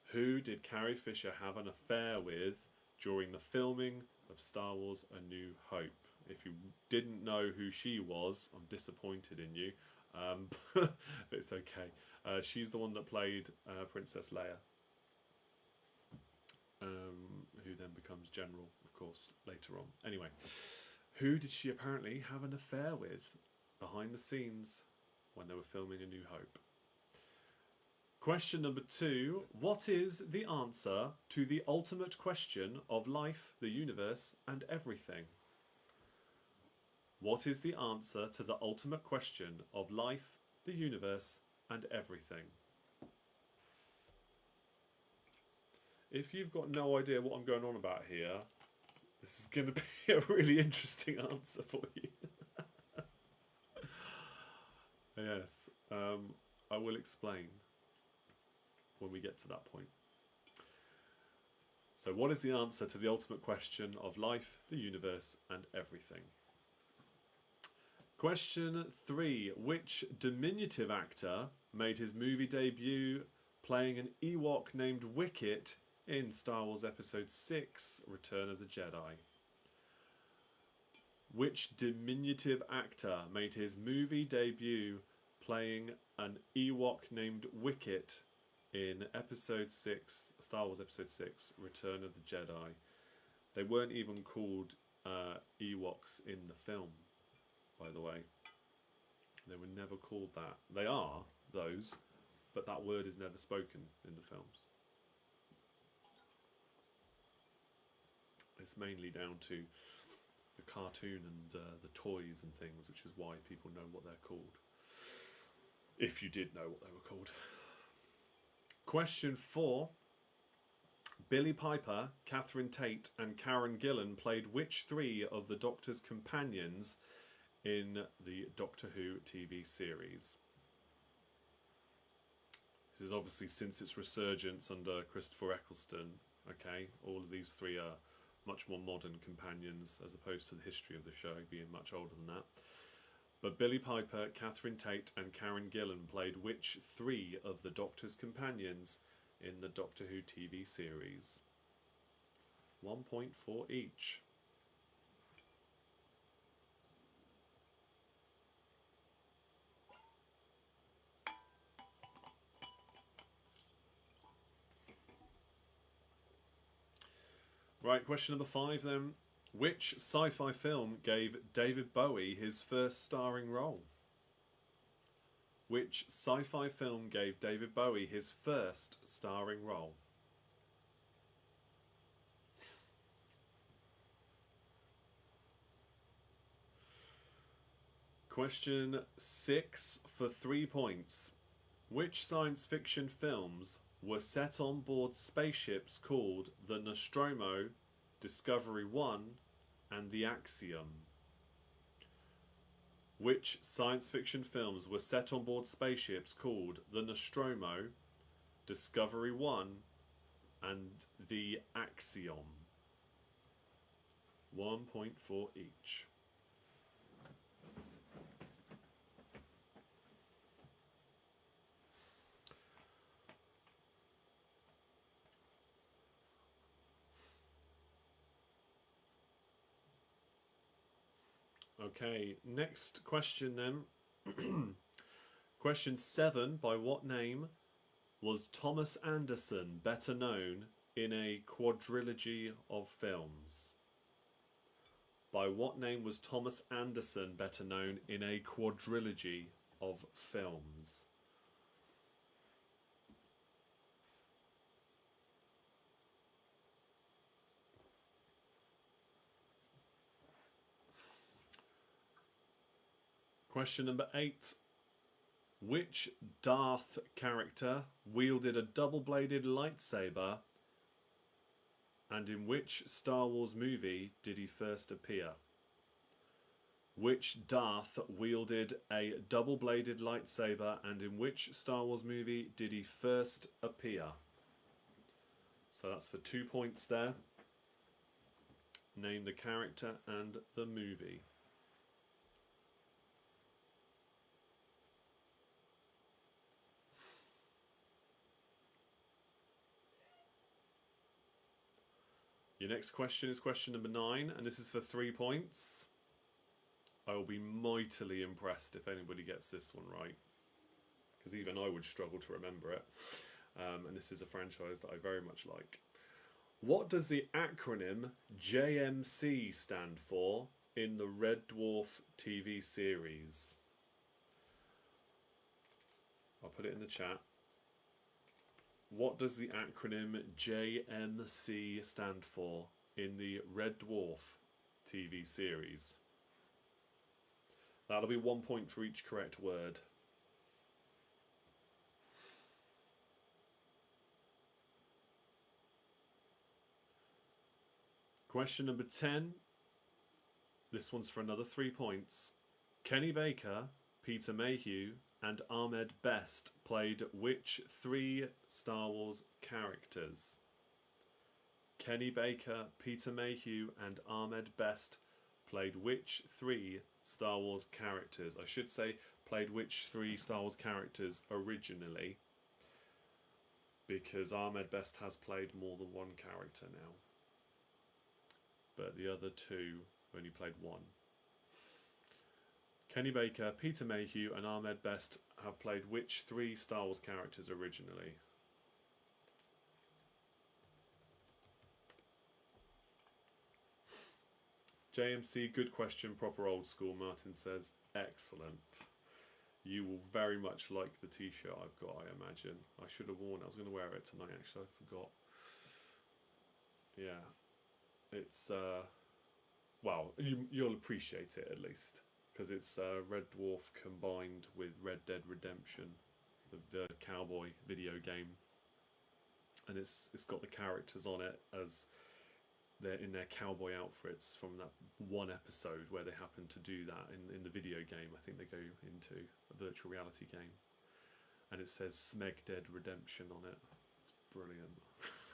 Who did Carrie Fisher have an affair with during the filming of Star Wars, A New Hope? If you didn't know who she was, I'm disappointed in you. But it's okay. She's the one that played Princess Leia. Who then becomes General, of course, later on. Anyway. Who did she apparently have an affair with behind the scenes when they were filming A New Hope? Question number 2. What is the answer to the ultimate question of life, the universe, and everything? What is the answer to the ultimate question of life, the universe, and everything? If you've got no idea what I'm going on about here, this is going to be a really interesting answer for you. Yes, I will explain when we get to that point. So what is the answer to the ultimate question of life, the universe, and everything? Question 3. Which diminutive actor made his movie debut playing an Ewok named Wicket in Star Wars Episode 6, Return of the Jedi? Which diminutive actor made his movie debut playing an Ewok named Wicket in Episode 6, Star Wars Episode 6, Return of the Jedi? They weren't even called Ewoks in the film, by the way. They were never called that. They are, those, but that word is never spoken in the films. It's mainly down to the cartoon and the toys and things, which is why people know what they're called. If you did know what they were called. Question 4. Billie Piper, Catherine Tate and Karen Gillan played which 3 of the Doctor's companions in the Doctor Who TV series? This is obviously since its resurgence under Christopher Eccleston. Okay, all of these 3 are much more modern companions as opposed to the history of the show being much older than that. But Billie Piper, Catherine Tate and Karen Gillan played which 3 of the Doctor's companions in the Doctor Who TV series? 1 point for each. Right, question number 5 then. Which sci-fi film gave David Bowie his first starring role? Which sci-fi film gave David Bowie his first starring role? Question 6 for 3 points. Which science fiction films were set on board spaceships called the Nostromo, Discovery 1 and the Axiom? Which science fiction films were set on board spaceships called the Nostromo, Discovery 1 and the Axiom? 1 point for each. Okay, next question then. Question 7. By what name was Thomas Anderson better known in a quadrilogy of films? By what name was Thomas Anderson better known in a quadrilogy of films? Question number 8. Which Darth character wielded a double-bladed lightsaber, and in which Star Wars movie did he first appear? Which Darth wielded a double-bladed lightsaber, and in which Star Wars movie did he first appear? So that's for 2 points there. Name the character and the movie. Your next question is question number 9, and this is for 3 points. I will be mightily impressed if anybody gets this one right, because even I would struggle to remember it. And this is a franchise that I very much like. What does the acronym JMC stand for in the Red Dwarf TV series? I'll put it in the chat. What does the acronym JMC stand for in the Red Dwarf TV series? That'll be 1 point for each correct word. Question number 10. This one's for another 3 points. Kenny Baker, Peter Mayhew, and Ahmed Best played which 3 Star Wars characters? Kenny Baker, Peter Mayhew, and Ahmed Best played which 3 Star Wars characters? I should say played which 3 Star Wars characters originally, because Ahmed Best has played more than one character now. But the other 2 only played one. Kenny Baker, Peter Mayhew, and Ahmed Best have played which 3 Star Wars characters originally? JMC, good question, proper old school, Martin says. Excellent. You will very much like the t-shirt I've got, I imagine. I should have worn it. I was going to wear it tonight, actually. I forgot. Yeah. It's, well, you'll appreciate it at least, because it's Red Dwarf combined with Red Dead Redemption, the cowboy video game, and it's got the characters on it as they're in their cowboy outfits from that one episode where they happen to do that in the video game. I think they go into a virtual reality game, and it says Smeg Dead Redemption on it. It's brilliant.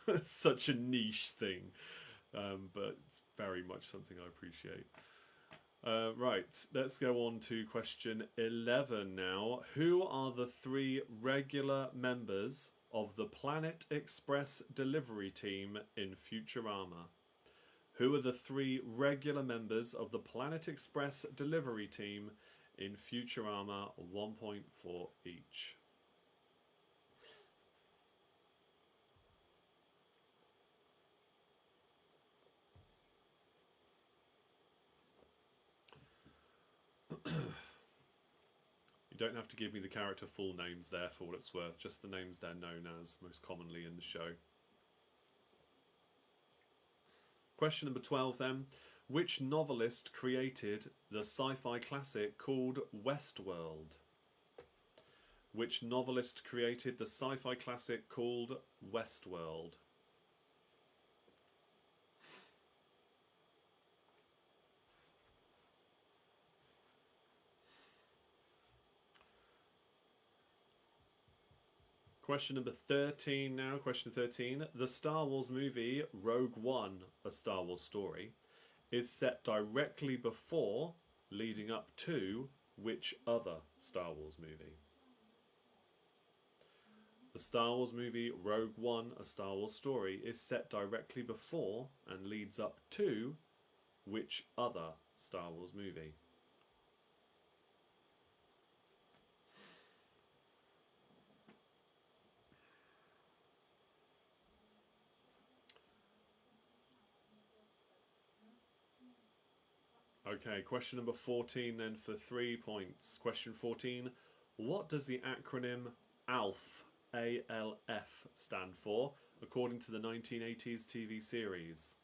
It's such a niche thing, but it's very much something I appreciate. Right, let's go on to question 11 now. Who are the 3 regular members of the Planet Express delivery team in Futurama? Who are the 3 regular members of the Planet Express delivery team in Futurama? 1 point for each. You don't have to give me the character full names there for what it's worth, just the names they're known as most commonly in the show. Question number 12 then. Which novelist created the sci-fi classic called Westworld? Which novelist created the sci-fi classic called Westworld? Question number 13 now. Question 13. The Star Wars movie Rogue One, A Star Wars Story, is set directly before, leading up to, which other Star Wars movie? The Star Wars movie Rogue One, A Star Wars Story is set directly before and leads up to which other Star Wars movie? Okay, question number 14 then for 3 points. Question 14. What does the acronym ALF, A-L-F, stand for, according to the 1980s TV series?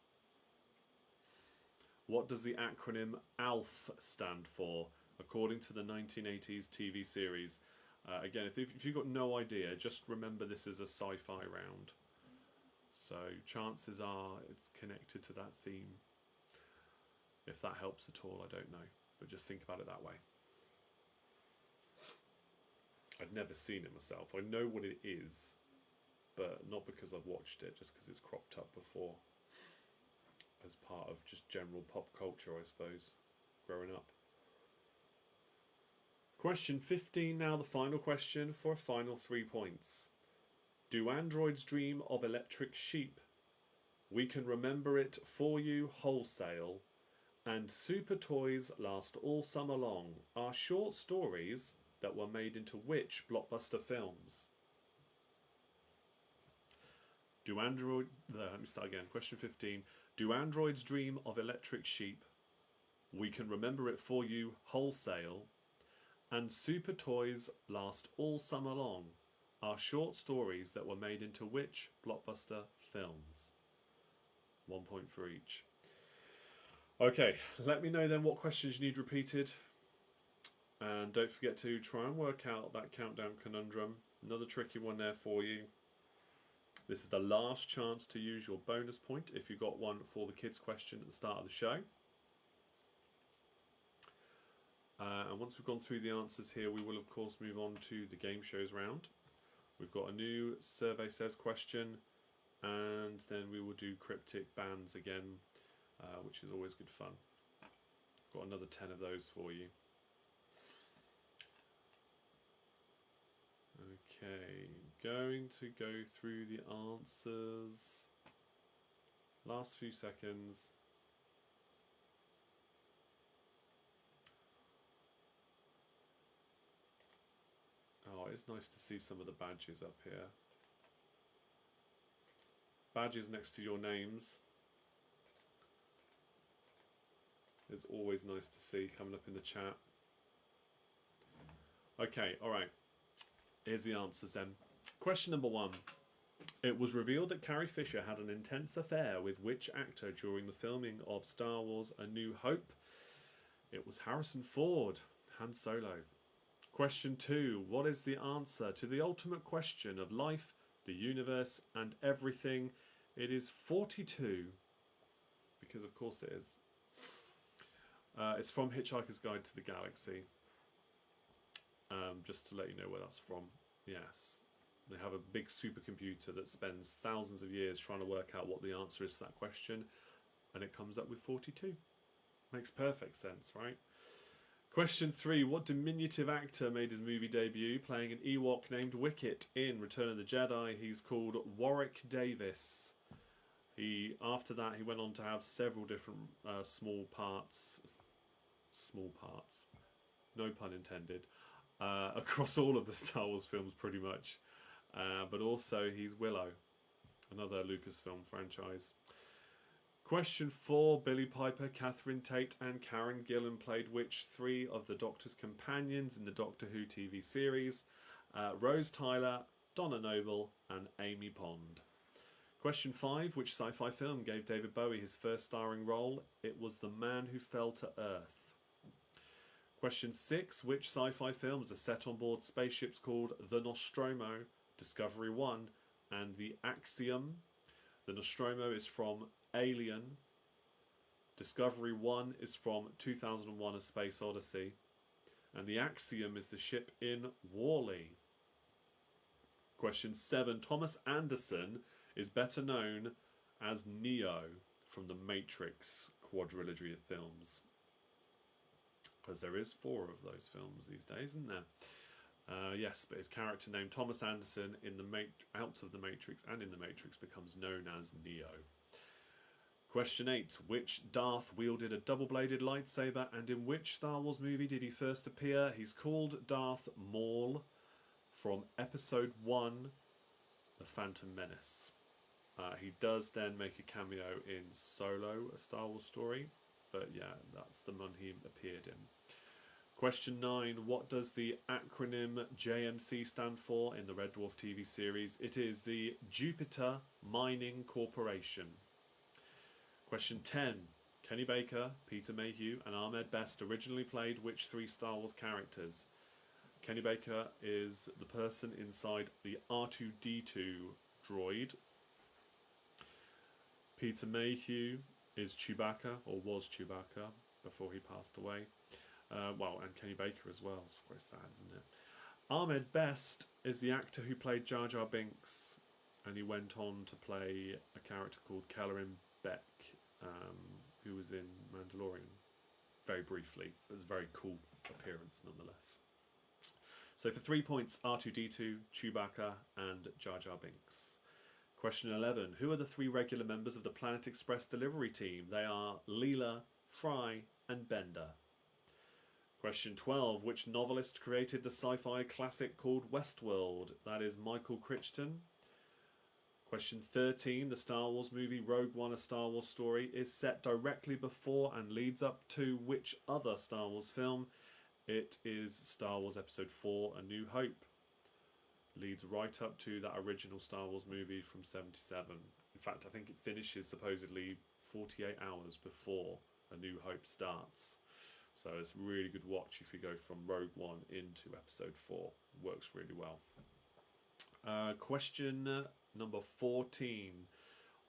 What does the acronym ALF stand for, according to the 1980s TV series? Again, if you've got no idea, just remember this is a sci-fi round. So chances are it's connected to that theme. If that helps at all, I don't know. But just think about it that way. I've never seen it myself. I know what it is, but not because I've watched it, just because it's cropped up before. As part of just general pop culture, I suppose, growing up. Question 15 now, the final question for a final 3 points. Do androids dream of electric sheep? We can remember it for you wholesale. And super toys last all summer long are short stories that were made into which blockbuster films? Let me start again. Question 15. Do androids dream of electric sheep? We can remember it for you wholesale. And super toys last all summer long are short stories that were made into which blockbuster films? 1 point for each. Okay, let me know then what questions you need repeated. And don't forget to try and work out that countdown conundrum. Another tricky one there for you. This is the last chance to use your bonus point if you got one for the kids question at the start of the show. And once we've gone through the answers here, we will of course move on to the game shows round. We've got a new survey says question, and then we will do cryptic bands again, which is always good fun. Got another 10 of those for you. Okay, going to go through the answers. Last few seconds. Oh, it's nice to see some of the badges up here. Badges next to your names is always nice to see coming up in the chat. Okay, alright. Here's the answers then. Question number 1. It was revealed that Carrie Fisher had an intense affair with which actor during the filming of Star Wars A New Hope? It was Harrison Ford, Han Solo. Question 2. What is the answer to the ultimate question of life, the universe, and everything? It is 42. Because of course it is. It's from Hitchhiker's Guide to the Galaxy. Just to let you know where that's from. Yes. They have a big supercomputer that spends thousands of years trying to work out what the answer is to that question. And it comes up with 42. Makes perfect sense, right? Question 3. What diminutive actor made his movie debut playing an Ewok named Wicket in Return of the Jedi? He's called Warwick Davis. After that, he went on to have several different small parts. Small parts. No pun intended. Across all of the Star Wars films, pretty much. But also, he's Willow. Another Lucasfilm franchise. Question 4. Billie Piper, Catherine Tate and Karen Gillan played which 3 of the Doctor's companions in the Doctor Who TV series? Rose Tyler, Donna Noble and Amy Pond. Question 5. Which sci-fi film gave David Bowie his first starring role? It was The Man Who Fell to Earth. Question 6. Which sci-fi films are set on board spaceships called the Nostromo, Discovery 1, and the Axiom? The Nostromo is from Alien. Discovery 1 is from 2001: A Space Odyssey. And the Axiom is the ship in Wall-E. Question 7. Thomas Anderson is better known as Neo from the Matrix quadrilogy of films. Because there is 4 of those films these days, isn't there? Yes, but his character named Thomas Anderson in Out of the Matrix and in the Matrix becomes known as Neo. Question 8. Which Darth wielded a double-bladed lightsaber, and in which Star Wars movie did he first appear? He's called Darth Maul from Episode 1, The Phantom Menace. He does then make a cameo in Solo, A Star Wars Story, but yeah, that's the one he appeared in. Question 9. What does the acronym JMC stand for in the Red Dwarf TV series? It is the Jupiter Mining Corporation. Question 10. Kenny Baker, Peter Mayhew, and Ahmed Best originally played which 3 Star Wars characters? Kenny Baker is the person inside the R2-D2 droid. Peter Mayhew is Chewbacca, or was Chewbacca, before he passed away. And Kenny Baker as well. It's quite sad, isn't it? Ahmed Best is the actor who played Jar Jar Binks, and he went on to play a character called Kellerin Beck, who was in Mandalorian very briefly. It was a very cool appearance nonetheless. So for 3 points, R2-D2, Chewbacca, and Jar Jar Binks. Question 11. Who are the 3 regular members of the Planet Express delivery team? They are Leela, Fry, and Bender. Question 12. Which novelist created the sci-fi classic called Westworld? That is Michael Crichton. Question 13. The Star Wars movie Rogue One: A Star Wars Story is set directly before and leads up to which other Star Wars film? It is Star Wars Episode 4, A New Hope. Leads right up to that original Star Wars movie from 77. In fact, I think it finishes supposedly 48 hours before A New Hope starts. So it's a really good watch if you go from Rogue One into Episode 4. It works really well. Question number 14.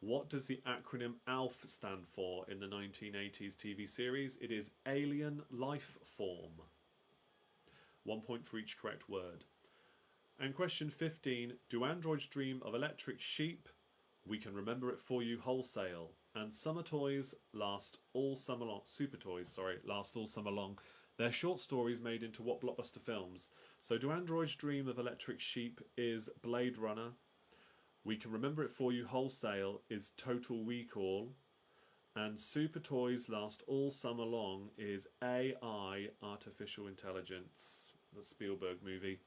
What does the acronym ALF stand for in the 1980s TV series? It is Alien Life Form. 1 point for each correct word. And question 15. Do androids dream of electric sheep? We can remember it for you wholesale. And summer toys last all summer long. Super toys, last all summer long. They're short stories made into what blockbuster films? So do androids dream of electric sheep is Blade Runner. We can remember it for you wholesale is Total Recall. And Super Toys Last All Summer Long is AI, Artificial Intelligence, the Spielberg movie.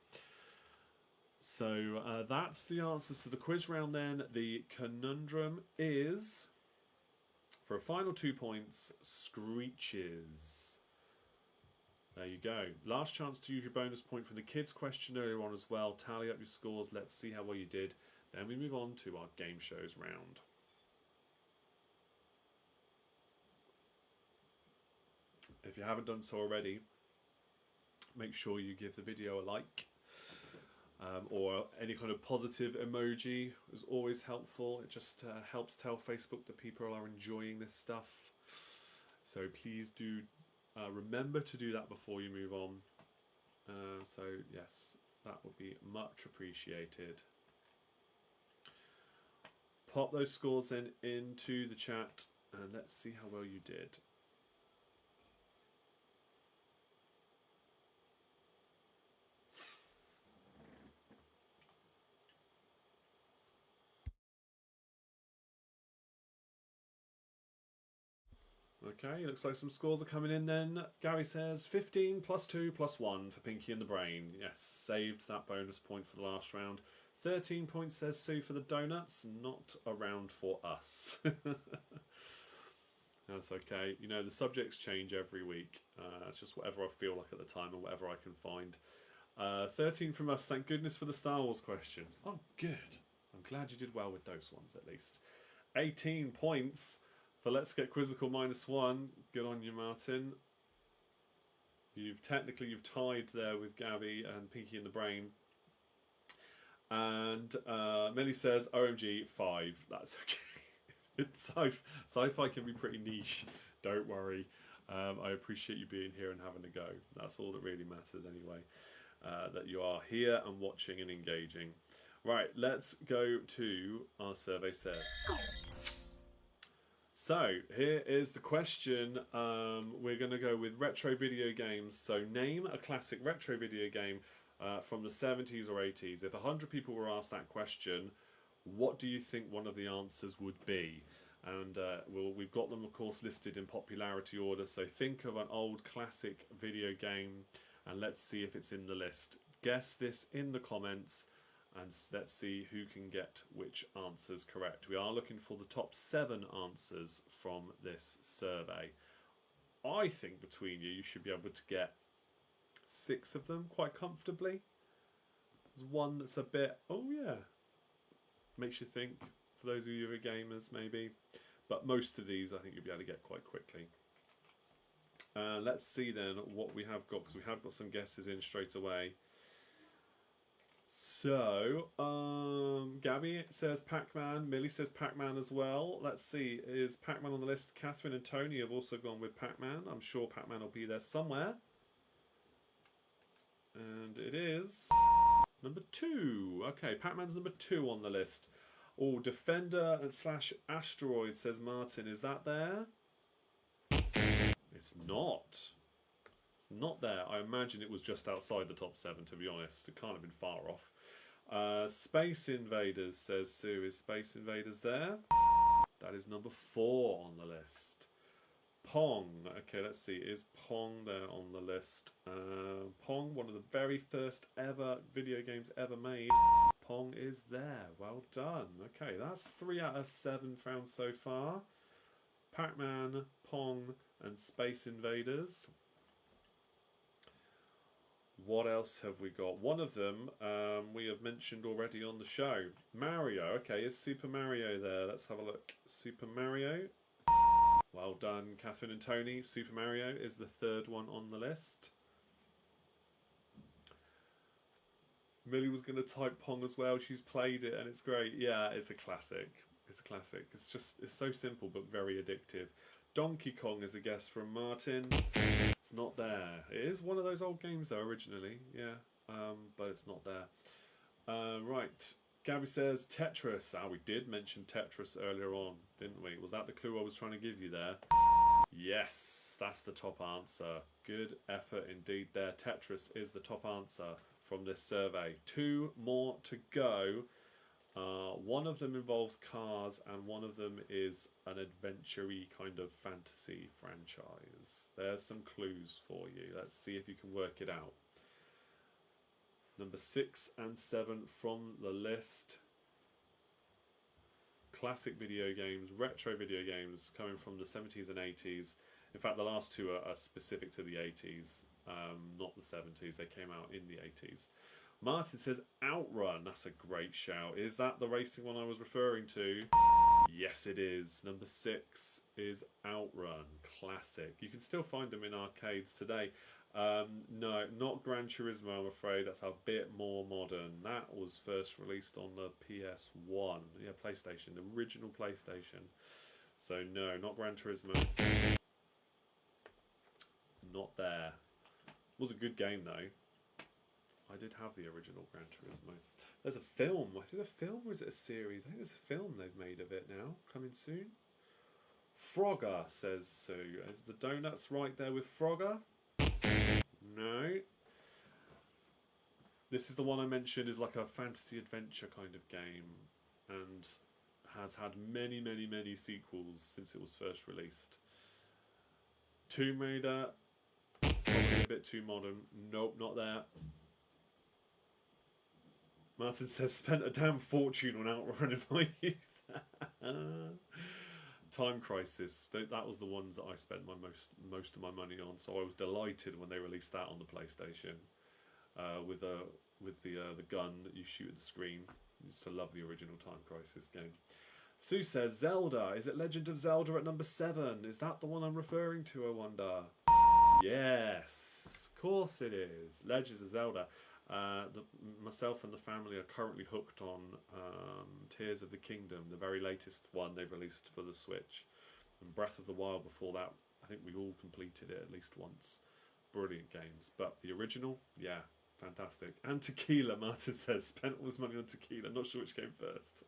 So that's the answers to the quiz round then. The conundrum is, for a final 2 points, Screeches. There you go. Last chance to use your bonus point from the kids question earlier on as well. Tally up your scores. Let's see how well you did. Then we move on to our game shows round. If you haven't done so already, make sure you give the video a like. Or any kind of positive emoji is always helpful. It just helps tell Facebook that people are enjoying this stuff. So please do remember to do that before you move on. So yes, that would be much appreciated. Pop those scores then into the chat and let's see how well you did. Okay, looks like some scores are coming in then. Gary says 15 plus 2 plus 1 for Pinky and the Brain. Yes, saved that bonus point for the last round. 13 points says Sue for the donuts. Not a round for us. That's okay. You know, the subjects change every week. It's just whatever I feel like at the time and whatever I can find. 13 from us. Thank goodness for the Star Wars questions. Oh, good. I'm glad you did well with those ones at least. 18 points for Let's Get Quizzical -1. Good on you, Martin. You've tied there with Gabby and Pinky in the Brain. And Millie says, OMG, 5. That's okay. Sci-fi can be pretty niche. Don't worry. I appreciate you being here and having a go. That's all that really matters anyway. That you are here and watching and engaging. Right, let's go to our survey says. So, here is the question. We're going to go with retro video games. So, name a classic retro video game from the 70s or 80s. If 100 people were asked that question, what do you think one of the answers would be? And we've got them, of course, listed in popularity order. So, think of an old classic video game and let's see if it's in the list. Guess this in the comments. And let's see who can get which answers correct. We are looking for the top 7 answers from this survey. I think between you should be able to get 6 of them quite comfortably. There's one that's a bit, oh yeah, makes you think, for those of you who are gamers maybe. But most of these I think you'll be able to get quite quickly. Let's see then what we have got, because we have got some guesses in straight away. So, Gabby says Pac-Man, Millie says Pac-Man as well. Let's see, is Pac-Man on the list? Catherine and Tony have also gone with Pac-Man. I'm sure Pac-Man will be there somewhere. And it is number 2. Okay, Pac-Man's number 2 on the list. Oh, Defender and / Asteroid, says Martin. Is that there? It's not. It's not there. I imagine it was just outside the top 7, to be honest. It can't have been far off. Space Invaders, says Sue. Is Space Invaders there? That is number 4 on the list. Pong. Okay, let's see. Is Pong there on the list? Pong, one of the very first ever video games ever made. Pong is there. Well done. Okay, that's 3 out of 7 found so far. Pac-Man, Pong, and Space Invaders. What else have we got? One of them we have mentioned already on the show. Mario. Okay, is Super Mario there? Let's have a look. Super Mario. Well done, Catherine and Tony. Super Mario is the 3rd one on the list. Millie was going to type Pong as well. She's played it and it's great. Yeah, it's a classic. It's a classic. It's so simple but very addictive. Donkey Kong is a guess from Martin. It's not there. It is one of those old games though originally, yeah, but it's not there. Right, Gabby says Tetris. We did mention Tetris earlier on, didn't we? Was that the clue I was trying to give you there? Yes, that's the top answer. Good effort indeed there. Tetris is the top answer from this survey. 2 more to go. One of them involves cars and one of them is an adventure-y kind of fantasy franchise. There's some clues for you. Let's see if you can work it out. Number 6 and 7 from the list. Classic video games, retro video games coming from the 70s and 80s. In fact, the last 2 are specific to the 80s, not the 70s. They came out in the 80s. Martin says Outrun. That's a great shout. Is that the racing one I was referring to? Yes, it is. Number 6 is Outrun. Classic. You can still find them in arcades today. No, not Gran Turismo, I'm afraid. That's a bit more modern. That was first released on the PS1. Yeah, PlayStation. The original PlayStation. So, no, not Gran Turismo. Not there. Was a good game, though. I did have the original Gran Turismo. There's a film. I think a film or is it a series? I think there's a film they've made of it now. Coming soon. Frogger, says Sue. Is the donuts right there with Frogger? No. This is the one I mentioned is like a fantasy adventure kind of game and has had many, many, many sequels since it was first released. Tomb Raider. Probably a bit too modern. Nope, not there. Martin says, spent a damn fortune on Outrun in my youth. Time Crisis. That was the ones that I spent most of my money on. So I was delighted when they released that on the PlayStation with the gun that you shoot at the screen. I used to love the original Time Crisis game. Sue says Zelda. Is it Legend of Zelda at number 7? Is that the one I'm referring to? I wonder. Yes. Course it is. Legends of Zelda. Myself and the family are currently hooked on Tears of the Kingdom, the very latest one they've released for the Switch. And Breath of the Wild before that, I think we all completed it at least once. Brilliant games. But the original, yeah, fantastic. And tequila, Martin says. Spent all his money on tequila. Not sure which came first.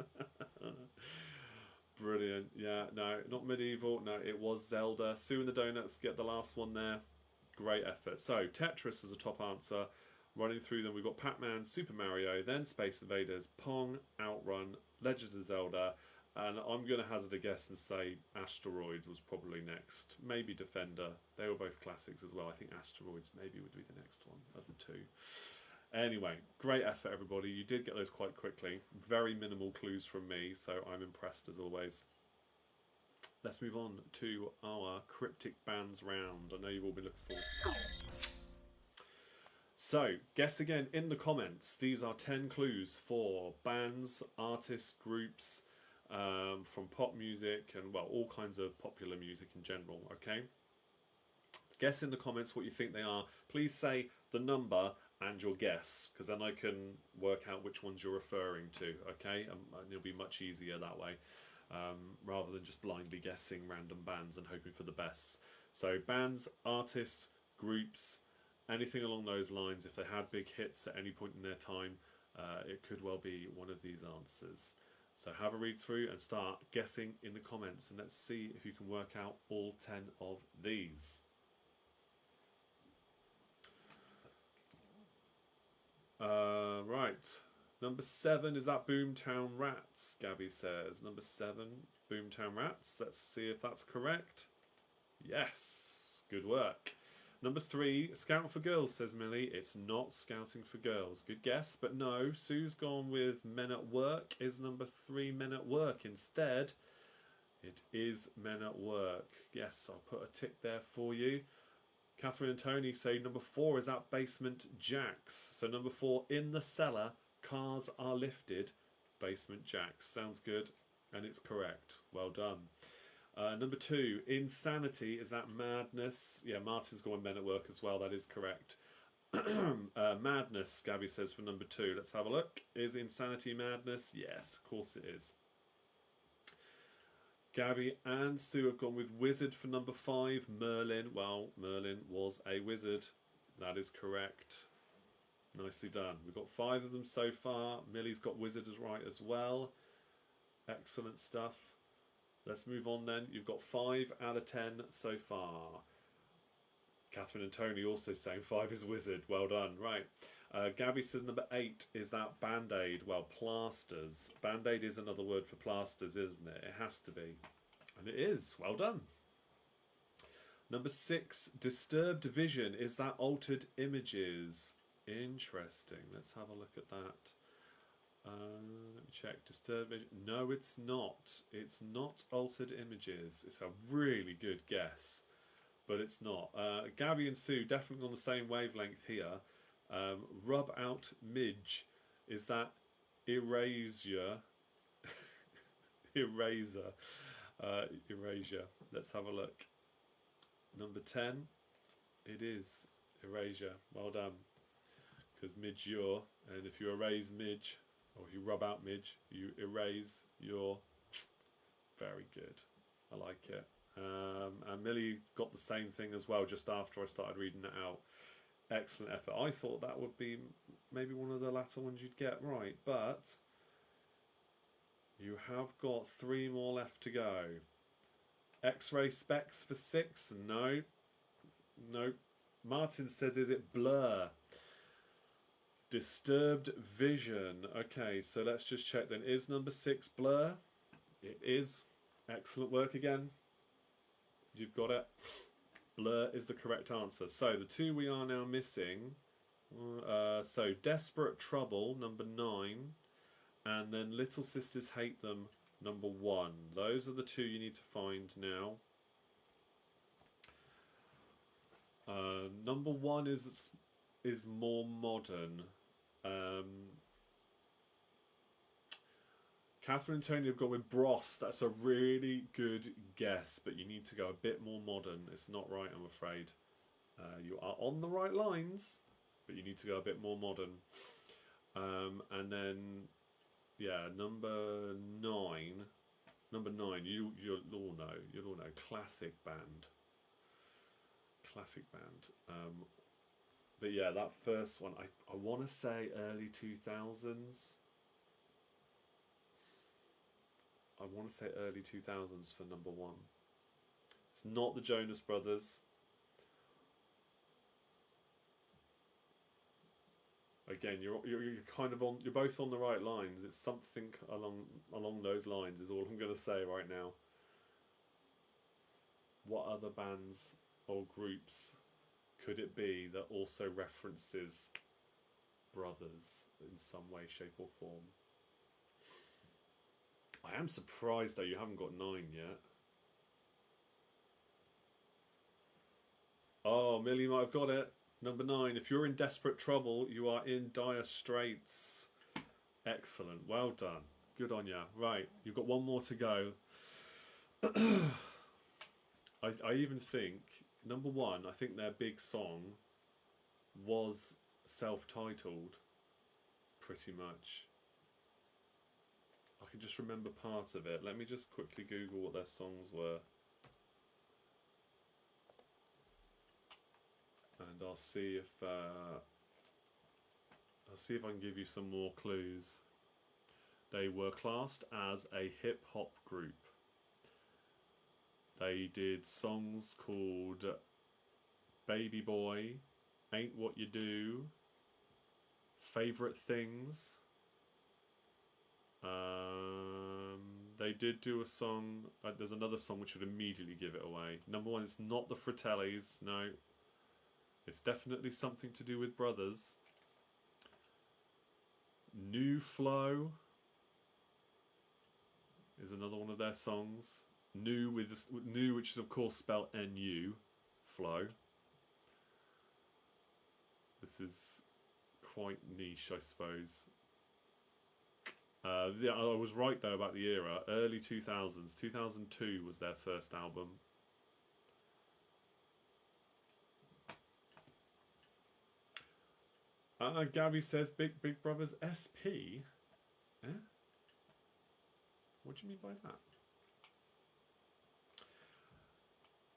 Brilliant. Yeah, no, not Medieval. No, it was Zelda. Sue and the Donuts get the last one there. Great effort. So, Tetris was a top answer. Running through them, we've got Pac-Man, Super Mario, then Space Invaders, Pong, Outrun, Legends of Zelda, and I'm going to hazard a guess and say Asteroids was probably next. Maybe Defender. They were both classics as well. I think Asteroids maybe would be the next one of the two. Anyway, great effort, everybody. You did get those quite quickly. Very minimal clues from me, so I'm impressed as always. Let's move on to our Cryptic Bands round. I know you've all been looking forward. So, guess again in the comments. These are 10 clues for bands, artists, groups, from pop music and, well, all kinds of popular music in general, okay? Guess in the comments what you think they are. Please say the number and your guess, because then I can work out which ones you're referring to, okay? And it'll be much easier that way, rather than just blindly guessing random bands and hoping for the best. So bands, artists, groups, anything along those lines. If they had big hits at any point in their time, it could well be one of these answers. So have a read through and start guessing in the comments, and let's see if you can work out all 10 of these. Right, number 7 is that Boomtown Rats, Gabby says. Number 7, Boomtown Rats. Let's see if that's correct. Yes, good work. Number 3, Scout for Girls, says Millie. It's not Scouting for Girls. Good guess, but no. Sue's gone with Men at Work. Is number 3 Men at Work instead? It is Men at Work. Yes, I'll put a tick there for you. Catherine and Tony say number 4 is that Basement Jacks. So number 4, In the Cellar, Cars Are Lifted, Basement Jacks. Sounds good, and it's correct. Well done. Number 2, Insanity, is that Madness? Yeah, Martin's going Men at Work as well, that is correct. Madness, Gabby says for number 2. Let's have a look. Is Insanity Madness? Yes, of course it is. Gabby and Sue have gone with Wizard for number 5. Merlin, well, Merlin was a wizard. That is correct. Nicely done. We've got 5 of them so far. Millie's got Wizard as right as well. Excellent stuff. Let's move on then. You've got 5 out of 10 so far. Catherine and Tony also saying 5 is Wizard. Well done. Right. Gabby says number 8 is that Band-Aid. Well, plasters. Band-Aid is another word for plasters, isn't it? It has to be. And it is. Well done. Number 6, Disturbed Vision. Is that Altered Images? Interesting. Let's have a look at that. Let me check. Disturbed Vision. No, it's not. It's not Altered Images. It's a really good guess, but it's not. Gabby and Sue definitely on the same wavelength here. Rub Out Midge. Is that Erasure? Eraser. Erasure. Let's have a look. Number 10. It is Erasure. Well done. Because midge your, and if you erase midge, or if you rub out midge, you erase your. Very good. I like it. And Millie got the same thing as well just after I started reading it out. Excellent effort. I thought that would be maybe one of the latter ones you'd get right, but you have got 3 more left to go. X-ray specs for 6? No. Nope. Martin says, is it Blur? Disturbed Vision. Okay, so let's just check then. Is number 6 Blur? It is. Excellent work again. You've got it. Blur is the correct answer. So the 2 we are now missing. So Desperate Trouble, number 9. And then Little Sisters Hate Them, number 1. Those are the 2 you need to find now. Number 1 is more modern. Catherine and Tony have gone with Bros. That's a really good guess, but you need to go a bit more modern. It's not right, I'm afraid. You are on the right lines, but you need to go a bit more modern. And then, yeah, number 9. Number 9, you'll all know. Classic band. But yeah, that first one, I want to say early 2000s. I want to say early 2000s for number 1. It's not the Jonas Brothers. Again, you're kind of you're both on the right lines. It's something along those lines is all I'm going to say right now. What other bands or groups could it be that also references brothers in some way, shape or form? I am surprised though you haven't got 9 yet. Oh, Millie might have got it. Number 9. If you're in desperate trouble, you are in dire straits. Excellent. Well done. Good on ya. Right, you've got one more to go. I even think, number 1, I think their big song was self-titled, pretty much. I can just remember part of it. Let me just quickly Google what their songs were. And I'll see if I can give you some more clues. They were classed as a hip-hop group. They did songs called Baby Boy, Ain't What You Do, Favorite Things. They did do a song, there's another song which would immediately give it away. Number 1, it's not the Fratellis, no. It's definitely something to do with brothers. New Flow is another one of their songs. New, which is of course spelled N-U, Flow. This is quite niche, I suppose. Yeah, I was right though about the era. Early 2000s. 2002 was their first album. Gabby says Big Brothers SP. Eh? What do you mean by that?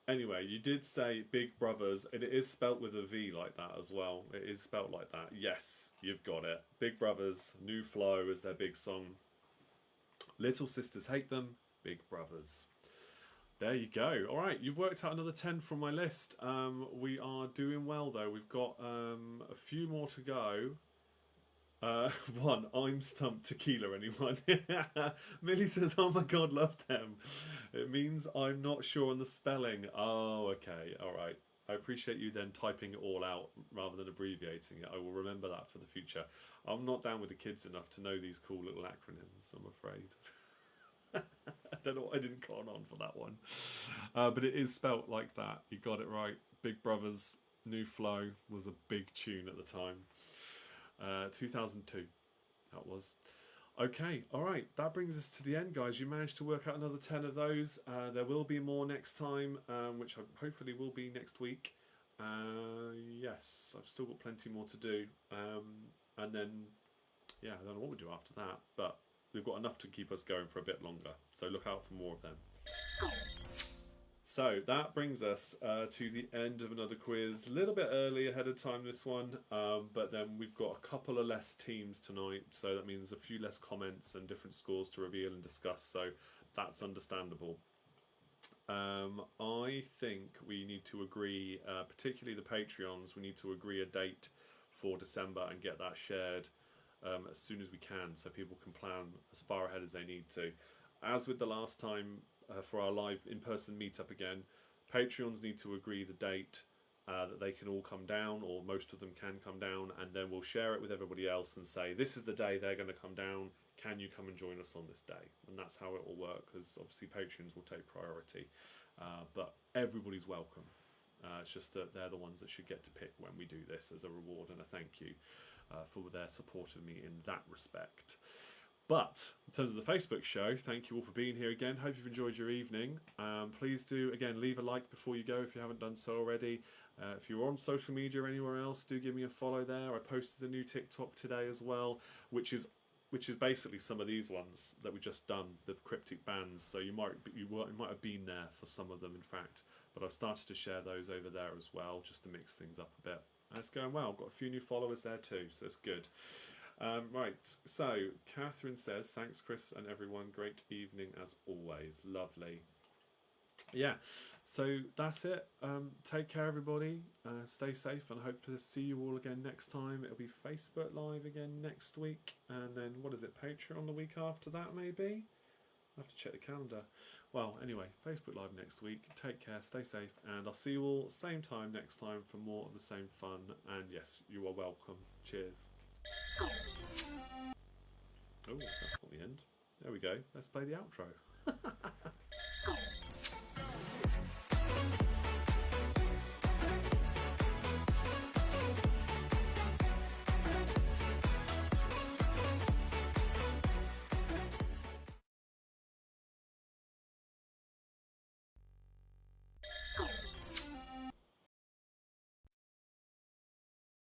Anyway, you did say Big Brothers, and it is spelt with a V like that as well. It is spelt like that. Yes, you've got it. Big Brothers, New Flow is their big song. Little Sisters Hate Them, Big Brothers. There you go. All right, you've worked out another 10 from my list. We are doing well, though. We've got a few more to go. 1, I'm stumped. Tequila, anyone? Millie says, oh my god, love them. It means I'm not sure on the spelling. Oh, okay, all right. I appreciate you then typing it all out rather than abbreviating it. I will remember that for the future. I'm not down with the kids enough to know these cool little acronyms, I'm afraid. I don't know what I didn't con on for that one. But it is spelt like that. You got it right. Big Brothers, New Flow was a big tune at the time. 2002, that was. Okay, all right. That brings us to the end, guys. You managed to work out another 10 of those. There will be more next time, which hopefully will be next week. Yes, I've still got plenty more to do. And then, yeah, I don't know what we'll do after that, but we've got enough to keep us going for a bit longer. So look out for more of them. So that brings us to the end of another quiz. A little bit early ahead of time, this one, but then we've got a couple of less teams tonight, so that means a few less comments and different scores to reveal and discuss, so that's understandable. I think we need to agree, particularly the Patreons, we need to agree a date for December and get that shared as soon as we can, so people can plan as far ahead as they need to. As with the last time, for our live in-person meetup again, Patreons need to agree the date that they can all come down, or most of them can come down, and then we'll share it with everybody else and say, this is the day they're going to come down, can you come and join us on this day? And that's how it will work, because obviously Patreons will take priority, but everybody's welcome. It's just that they're the ones that should get to pick when we do this as a reward and a thank you for their support of me in that respect. But in terms of the Facebook show, thank you all for being here again. Hope you've enjoyed your evening. Please do, again, leave a like before you go if you haven't done so already. If you're on social media or anywhere else, do give me a follow there. I posted a new TikTok today as well, which is basically some of these ones that we've just done, the cryptic bands. So you might have been there for some of them, in fact. But I've started to share those over there as well, just to mix things up a bit. And it's going well. I've got a few new followers there too, so it's good. Right, so Catherine says, thanks Chris and everyone, great evening as always, lovely. Yeah, so that's it. Take care everybody, stay safe, and I hope to see you all again next time. It'll be Facebook Live again next week, and then what is it, Patreon the week after that maybe? I have to check the calendar. Well, anyway, Facebook Live next week. Take care, stay safe, and I'll see you all same time next time for more of the same fun. And yes, you are welcome. Cheers. Oh, that's not the end. There we go. Let's play the outro.